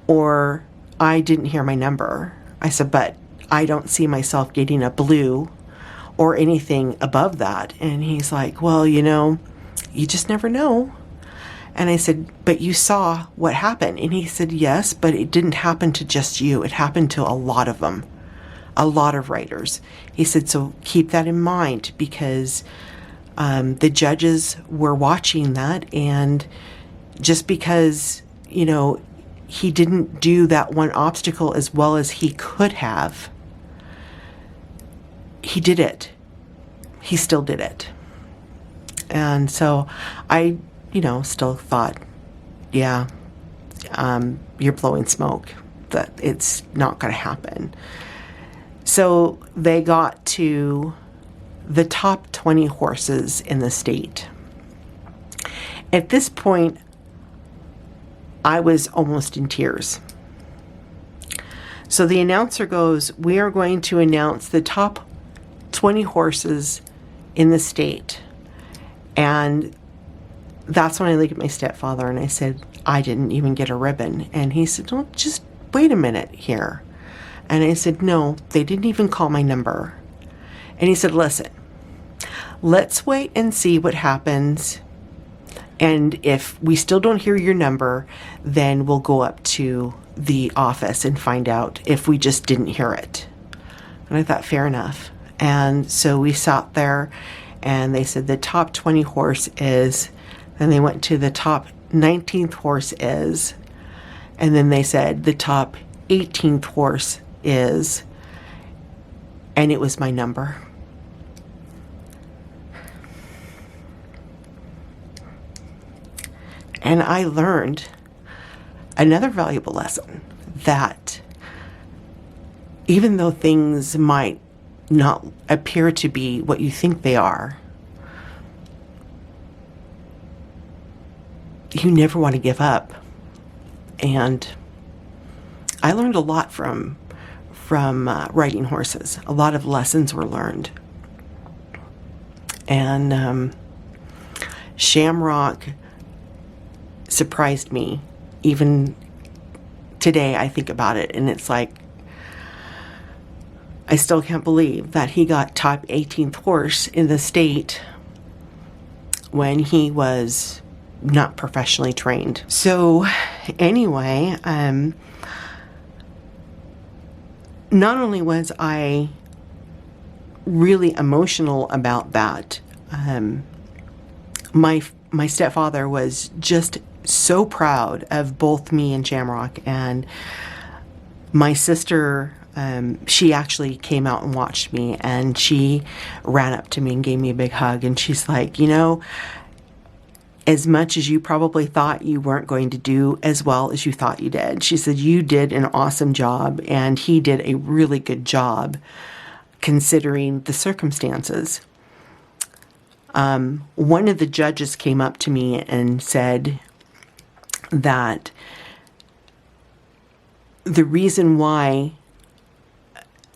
or I didn't hear my number. I said, but I don't see myself getting a blue or anything above that. And he's like, well, you just never know. And I said, but you saw what happened. And he said, yes, but it didn't happen to just you. It happened to a lot of them, a lot of writers. He said, so keep that in mind, because the judges were watching that. And just because, he didn't do that one obstacle as well as he could have, he did it. He still did it. And so I still thought, yeah, you're blowing smoke, that it's not going to happen. So they got to the top 20 horses in the state. At this point, I was almost in tears. So the announcer goes, we are going to announce the top 20 horses in the state. And that's when I looked at my stepfather and I said, I didn't even get a ribbon. And he said, well, just wait a minute here. And I said, no, they didn't even call my number. And he said, listen, let's wait and see what happens. And if we still don't hear your number, then we'll go up to the office and find out if we just didn't hear it. And I thought, fair enough. And so we sat there and they said the top 20 horse is, and they went to the top 19th horse is, and then they said the top 18th horse is, and it was my number. And I learned another valuable lesson, that even though things might not appear to be what you think they are, you never want to give up. And I learned a lot from riding horses. A lot of lessons were learned. And Shamrock surprised me. Even today I think about it and it's like, I still can't believe that he got top 18th horse in the state when he was not professionally trained. So anyway, not only was I really emotional about that, my stepfather was just so proud of both me and Shamrock. And my sister, she actually came out and watched me, and she ran up to me and gave me a big hug. And she's like, you know, as much as you probably thought you weren't going to do as well as you thought you did, she said, you did an awesome job, and he did a really good job considering the circumstances. One of the judges came up to me and said that the reason why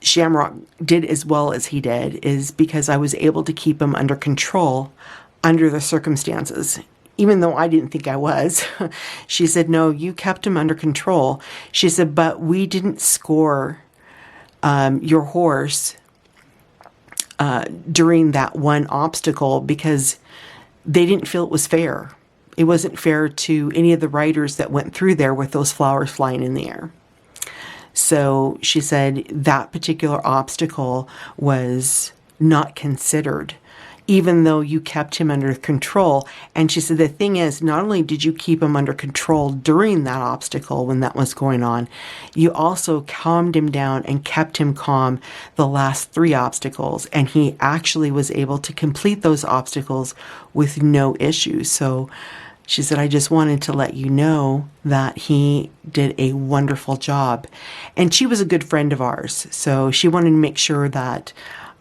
Shamrock did as well as he did is because I was able to keep him under control under the circumstances. Even though I didn't think I was. She said, no, you kept him under control. She said, but we didn't score your horse during that one obstacle because they didn't feel it was fair. It wasn't fair to any of the riders that went through there with those flowers flying in the air. So she said that particular obstacle was not considered, even though you kept him under control. And she said, the thing is, not only did you keep him under control during that obstacle when that was going on, you also calmed him down and kept him calm the last 3 obstacles. And he actually was able to complete those obstacles with no issues. So she said, I just wanted to let you know that he did a wonderful job. And she was a good friend of ours. So she wanted to make sure that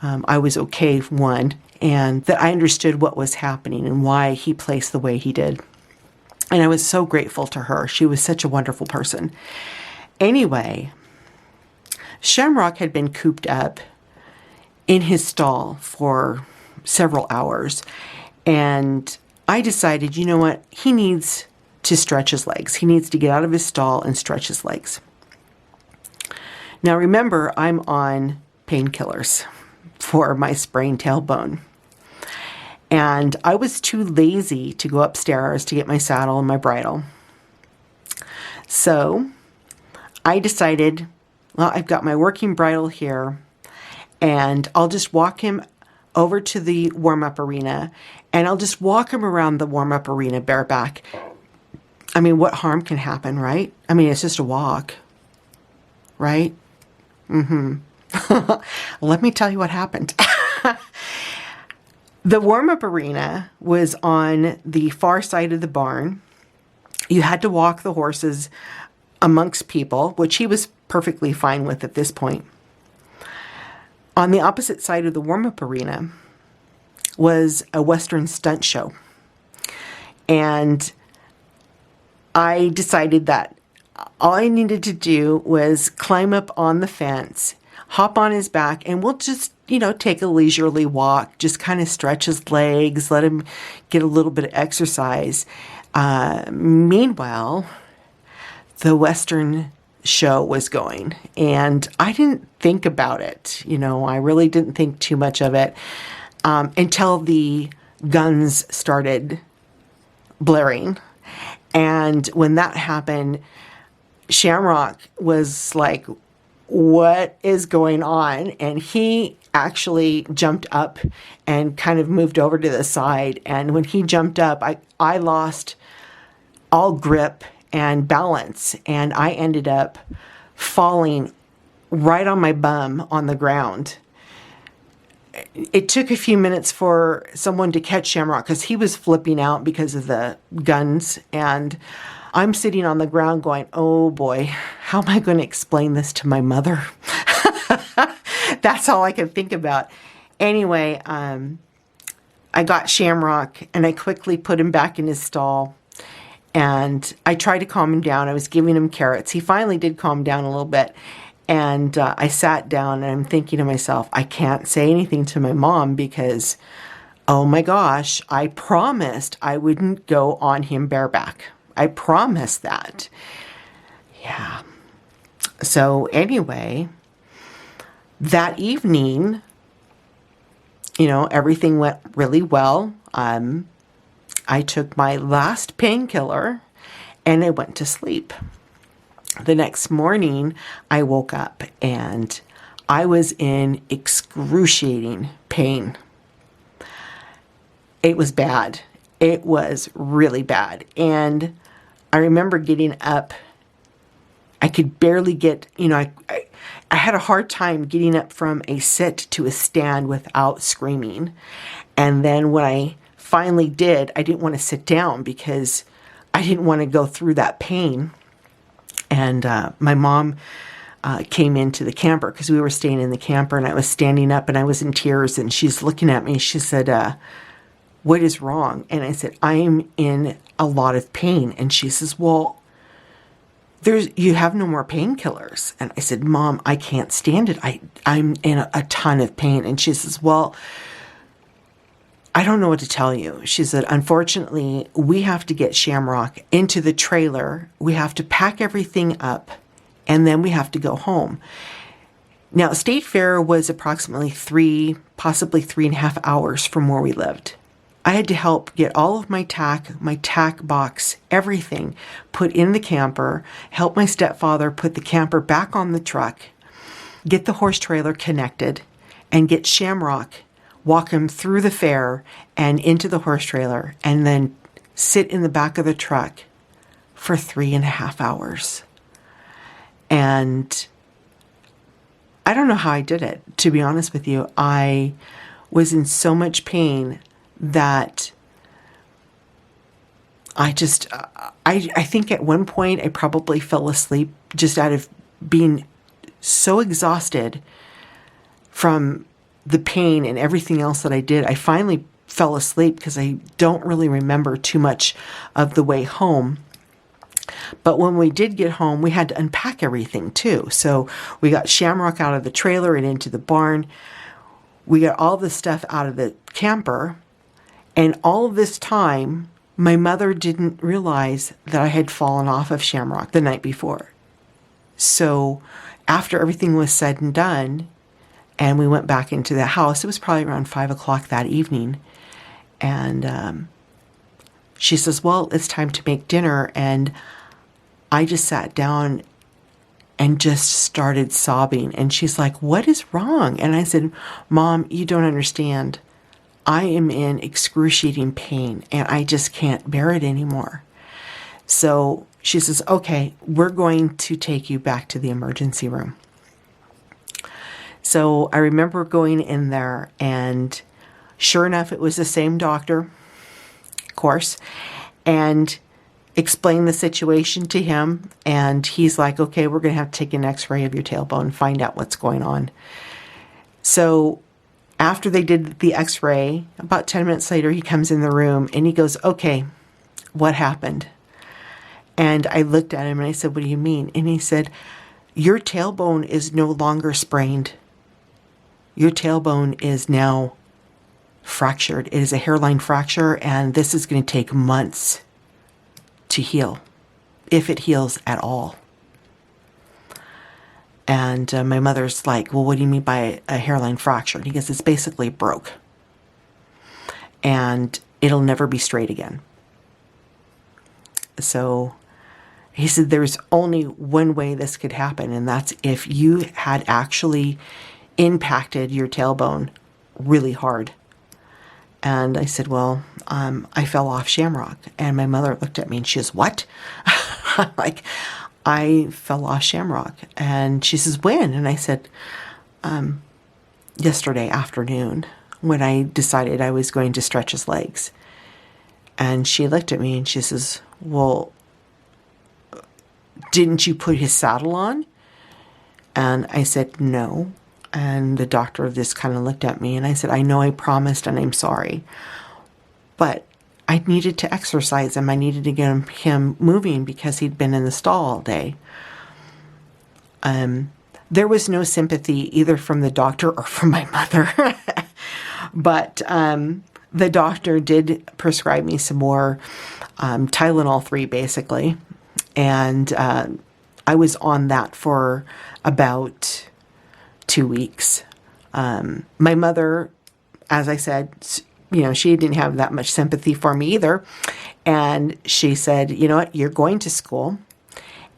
I was okay, one, and that I understood what was happening and why he placed the way he did. And I was so grateful to her. She was such a wonderful person. Anyway, Shamrock had been cooped up in his stall for several hours. And I decided, you know what? He needs to stretch his legs. He needs to get out of his stall and stretch his legs. Now remember, I'm on painkillers for my sprained tailbone. And I was too lazy to go upstairs to get my saddle and my bridle. So I decided, well, I've got my working bridle here, and I'll just walk him over to the warm-up arena, and I'll just walk him around the warm-up arena bareback. I mean, what harm can happen, right? I mean, it's just a walk, right? Let me tell you what happened. The warm-up arena was on the far side of the barn. You had to walk the horses amongst people, which he was perfectly fine with at this point. On the opposite side of the warm-up arena was a Western stunt show. And I decided that all I needed to do was climb up on the fence, hop on his back, and we'll just, take a leisurely walk, just kind of stretch his legs, let him get a little bit of exercise. Meanwhile, the Western show was going, and I didn't think about it. I really didn't think too much of it until the guns started blaring. And when that happened, Shamrock was like, what is going on? And he actually jumped up and kind of moved over to the side. And when he jumped up, I lost all grip and balance, and I ended up falling right on my bum on the ground. It took a few minutes for someone to catch Shamrock because he was flipping out because of the guns, and I'm sitting on the ground going, oh boy, how am I going to explain this to my mother? That's all I could think about. Anyway, I got Shamrock and I quickly put him back in his stall, and I tried to calm him down. I was giving him carrots. He finally did calm down a little bit. And I sat down and I'm thinking to myself, I can't say anything to my mom because, oh my gosh, I promised I wouldn't go on him bareback. I promised that. Yeah. So anyway, that evening, everything went really well. I took my last painkiller and I went to sleep. The next morning, I woke up and I was in excruciating pain. It was bad. It was really bad. And I remember getting up. I could barely get, I had a hard time getting up from a sit to a stand without screaming. And then when I finally did, I didn't want to sit down because I didn't want to go through that pain. And my mom came into the camper because we were staying in the camper, and I was standing up and I was in tears, and she's looking at me. She said, what is wrong? And I said, I'm in a lot of pain. And she says, well, you have no more painkillers. And I said, Mom, I can't stand it. I'm in a ton of pain. And she says, well, I don't know what to tell you. She said, unfortunately, we have to get Shamrock into the trailer. We have to pack everything up, and then we have to go home. Now, State Fair was approximately 3, possibly 3.5 hours from where we lived. I had to help get all of my tack box, everything put in the camper, help my stepfather put the camper back on the truck, get the horse trailer connected, and get Shamrock, walk him through the fair and into the horse trailer, and then sit in the back of the truck for 3.5 hours. And I don't know how I did it, to be honest with you. I was in so much pain that I think at one point I probably fell asleep just out of being so exhausted from the pain and everything else that I did. I finally fell asleep because I don't really remember too much of the way home. But when we did get home, we had to unpack everything too. So we got Shamrock out of the trailer and into the barn. We got all the stuff out of the camper. And all of this time, my mother didn't realize that I had fallen off of Shamrock the night before. So after everything was said and done, and we went back into the house, it was probably around 5 o'clock that evening. And she says, well, it's time to make dinner. And I just sat down and just started sobbing. And she's like, what is wrong? And I said, Mom, you don't understand. I am in excruciating pain and I just can't bear it anymore. So she says, okay, we're going to take you back to the emergency room. So I remember going in there, and sure enough, it was the same doctor, of course, and explained the situation to him. And he's like, okay, we're going to have to take an x-ray of your tailbone and find out what's going on. So after they did the x-ray, about 10 minutes later, he comes in the room and he goes, okay, what happened? And I looked at him and I said, what do you mean? And he said, your tailbone is no longer sprained. Your tailbone is now fractured. It is a hairline fracture, and this is going to take months to heal, if it heals at all. And my mother's like, well, what do you mean by a hairline fracture? And he goes, it's basically broke. And it'll never be straight again. So he said there's only one way this could happen, and that's if you had actually impacted your tailbone really hard. And I said, well, I fell off Shamrock. And my mother looked at me and she says, what? I'm like, I fell off Shamrock. And she says, when? And I said, yesterday afternoon, when I decided I was going to stretch his legs. And she looked at me and she says, well, didn't you put his saddle on? And I said, no. And the doctor just kind of looked at me and I said, I know I promised and I'm sorry, but I needed to exercise him. I needed to get him moving because he'd been in the stall all day. There was no sympathy either from the doctor or from my mother, but the doctor did prescribe me some more Tylenol 3 basically. And I was on that for about 2 weeks. My mother, as I said, she didn't have that much sympathy for me either. And she said, you know what, you're going to school.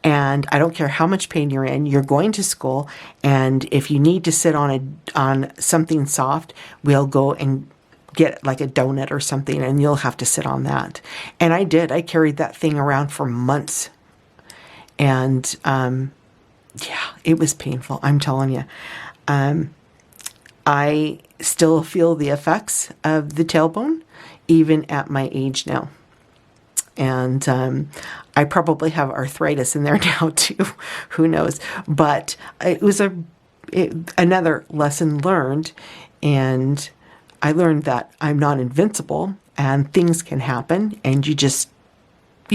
And I don't care how much pain you're in, you're going to school. And if you need to sit on something soft, we'll go and get like a donut or something and you'll have to sit on that. And I did. I carried that thing around for months. And yeah, it was painful. I'm telling you. I still feel the effects of the tailbone, even at my age now. And I probably have arthritis in there now too. Who knows? But it was another lesson learned. And I learned that I'm not invincible and things can happen. And you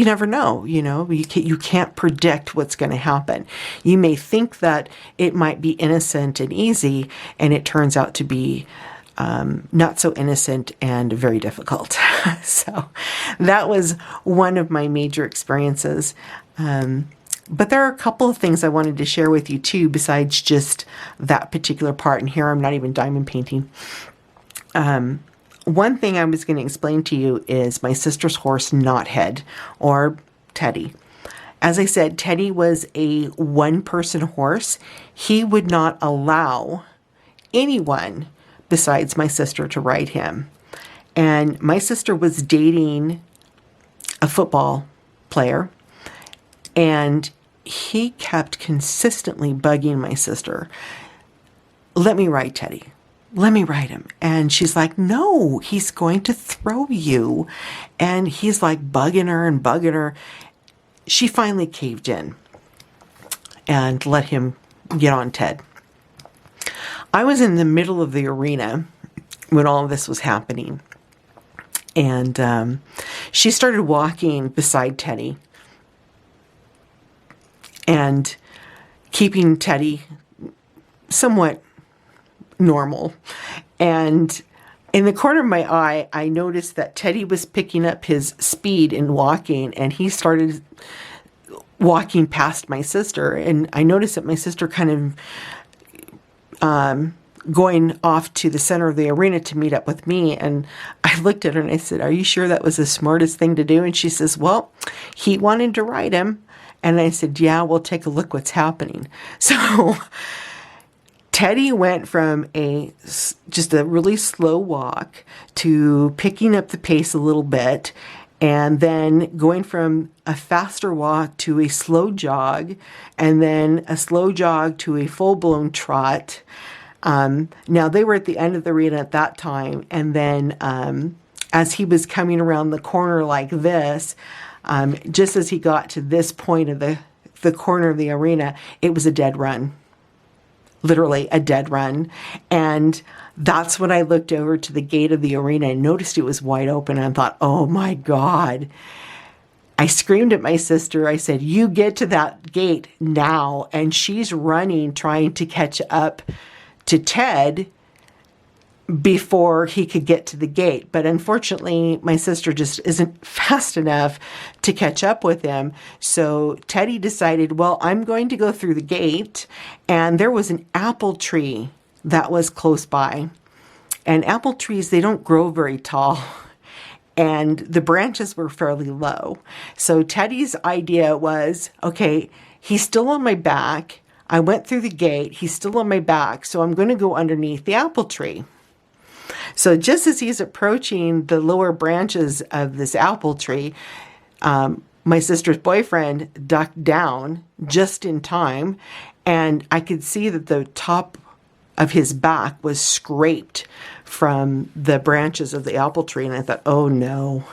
never know, you can't predict what's going to happen. You may think that it might be innocent and easy, and it turns out to be not so innocent and very difficult. So that was one of my major experiences. But there are a couple of things I wanted to share with you too, besides just that particular part. And here I'm not even diamond painting. One thing I was going to explain to you is my sister's horse, Knothead, or Teddy. As I said, Teddy was a one-person horse. He would not allow anyone besides my sister to ride him. And my sister was dating a football player, and he kept consistently bugging my sister, let me ride Teddy. Let me ride him. And she's like, no, he's going to throw you. And he's like bugging her. She finally caved in and let him get on Ted. I was in the middle of the arena when all of this was happening. And she started walking beside Teddy and keeping Teddy somewhat normal. And in the corner of my eye, I noticed that Teddy was picking up his speed in walking, and he started walking past my sister. And I noticed that my sister kind of going off to the center of the arena to meet up with me. And I looked at her and I said, are you sure that was the smartest thing to do? And she says, well, he wanted to ride him. And I said, yeah, we'll take a look what's happening. So Teddy went from just a really slow walk to picking up the pace a little bit, and then going from a faster walk to a slow jog, and then a slow jog to a full-blown trot. Now, they were at the end of the arena at that time, and then as he was coming around the corner like this, just as he got to this point of the corner of the arena, it was a dead run. Literally a dead run. And that's when I looked over to the gate of the arena and noticed it was wide open. And I thought, oh my God. I screamed at my sister. I said, you get to that gate now. And she's running, trying to catch up to Ted before he could get to the gate. But unfortunately, my sister just isn't fast enough to catch up with him. So Teddy decided, well, I'm going to go through the gate. And there was an apple tree that was close by. And apple trees, they don't grow very tall. And the branches were fairly low. So Teddy's idea was, okay, he's still on my back. I went through the gate. He's still on my back. So I'm going to go underneath the apple tree. So just as he's approaching the lower branches of this apple tree, my sister's boyfriend ducked down just in time. And I could see that the top of his back was scraped from the branches of the apple tree. And I thought, oh no.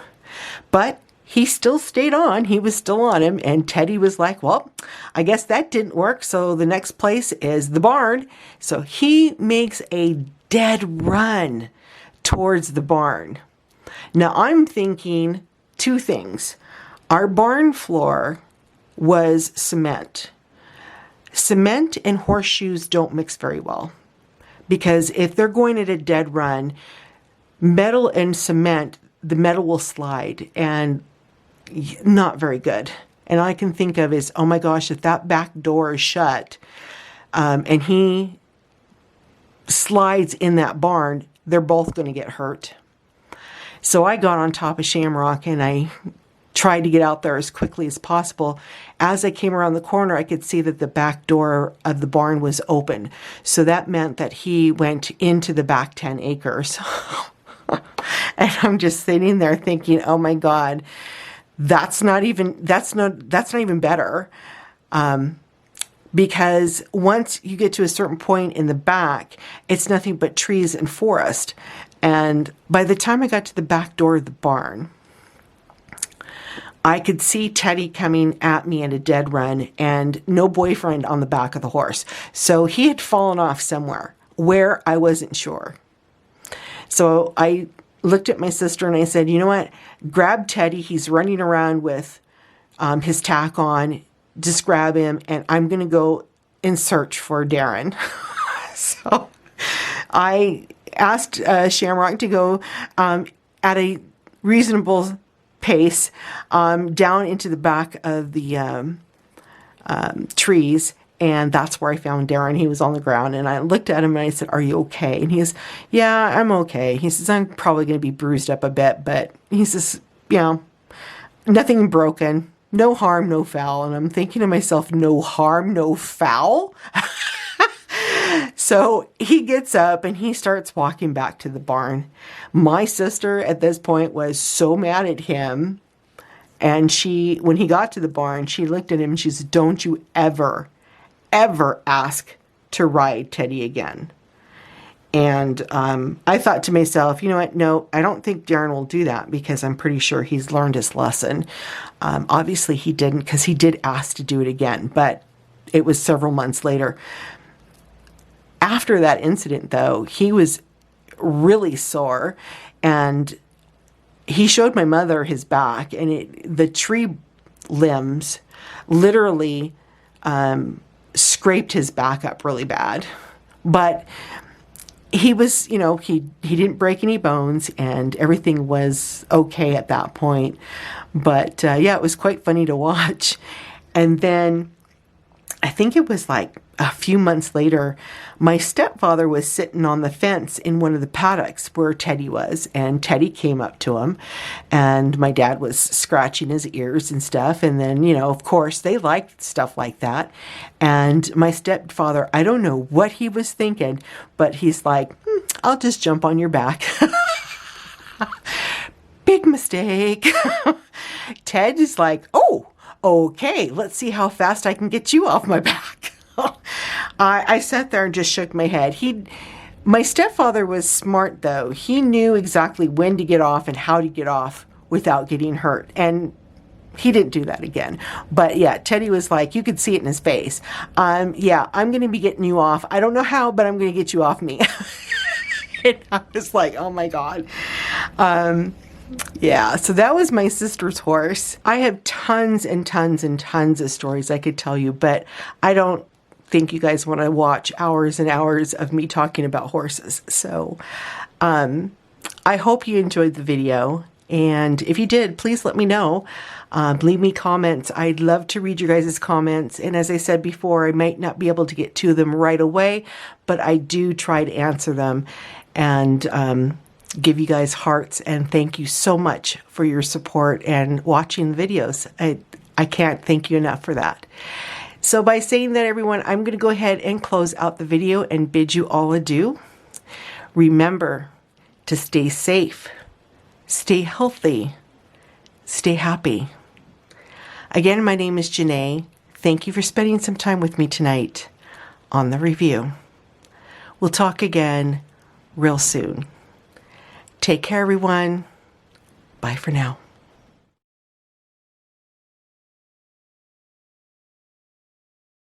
But he still stayed on. He was still on him. And Teddy was like, well, I guess that didn't work. So the next place is the barn. So he makes a dead run towards the barn. Now I'm thinking two things. Our barn floor was cement. Cement and horseshoes don't mix very well, because if they're going at a dead run, metal and cement, the metal will slide, and not very good. And all I can think of is, oh my gosh, if that back door is shut and he slides in that barn, they're both going to get hurt. So I got on top of Shamrock and I tried to get out there as quickly as possible. As I came around the corner, I could see that the back door of the barn was open. So that meant that he went into the back 10 acres. And I'm just sitting there thinking, oh my God, that's not even better. Because once you get to a certain point in the back, it's nothing but trees and forest. And by the time I got to the back door of the barn, I could see Teddy coming at me in a dead run and no boyfriend on the back of the horse. So he had fallen off somewhere where I wasn't sure. So I looked at my sister and I said, you know what? Grab Teddy. He's running around with his tack on. Just grab him, and I'm going to go in search for Darren. So I asked Shamrock to go at a reasonable pace down into the back of the trees, and that's where I found Darren. He was on the ground, and I looked at him and I said, are you okay? And he says, yeah, I'm okay. He says, I'm probably going to be bruised up a bit, but he says, nothing broken. No harm, no foul. And I'm thinking to myself, no harm, no foul? So he gets up and he starts walking back to the barn. My sister at this point was so mad at him. And when he got to the barn, she looked at him and she said, don't you ever, ever ask to ride Teddy again. And I thought to myself, you know what? No, I don't think Darren will do that, because I'm pretty sure he's learned his lesson. Obviously, he didn't, because he did ask to do it again, but it was several months later. After that incident, though, he was really sore, and he showed my mother his back, and the tree limbs literally scraped his back up really bad. But he was, he didn't break any bones, and everything was okay at that point. But it was quite funny to watch. And then I think it was like a few months later, my stepfather was sitting on the fence in one of the paddocks where Teddy was, and Teddy came up to him, and my dad was scratching his ears and stuff. And then, of course, they liked stuff like that. And my stepfather, I don't know what he was thinking, but he's like, I'll just jump on your back. Big mistake. Ted is like, oh, okay, let's see how fast I can get you off my back. I sat there and just shook my head. My stepfather was smart, though. He knew exactly when to get off and how to get off without getting hurt. And he didn't do that again. But yeah, Teddy was like, you could see it in his face. I'm going to be getting you off. I don't know how, but I'm going to get you off me. And I was like, oh my God. Yeah, so that was my sister's horse. I have tons and tons and tons of stories I could tell you, but I don't think you guys want to watch hours and hours of me talking about horses. So I hope you enjoyed the video. And if you did, please let me know. Leave me comments. I'd love to read your guys' comments. And as I said before, I might not be able to get to them right away, but I do try to answer them and give you guys hearts. And thank you so much for your support and watching the videos. I can't thank you enough for that. So by saying that, everyone, I'm going to go ahead and close out the video and bid you all adieu. Remember to stay safe, stay healthy, stay happy. Again, my name is Jene. Thank you for spending some time with me tonight on the review. We'll talk again real soon. Take care, everyone. Bye for now.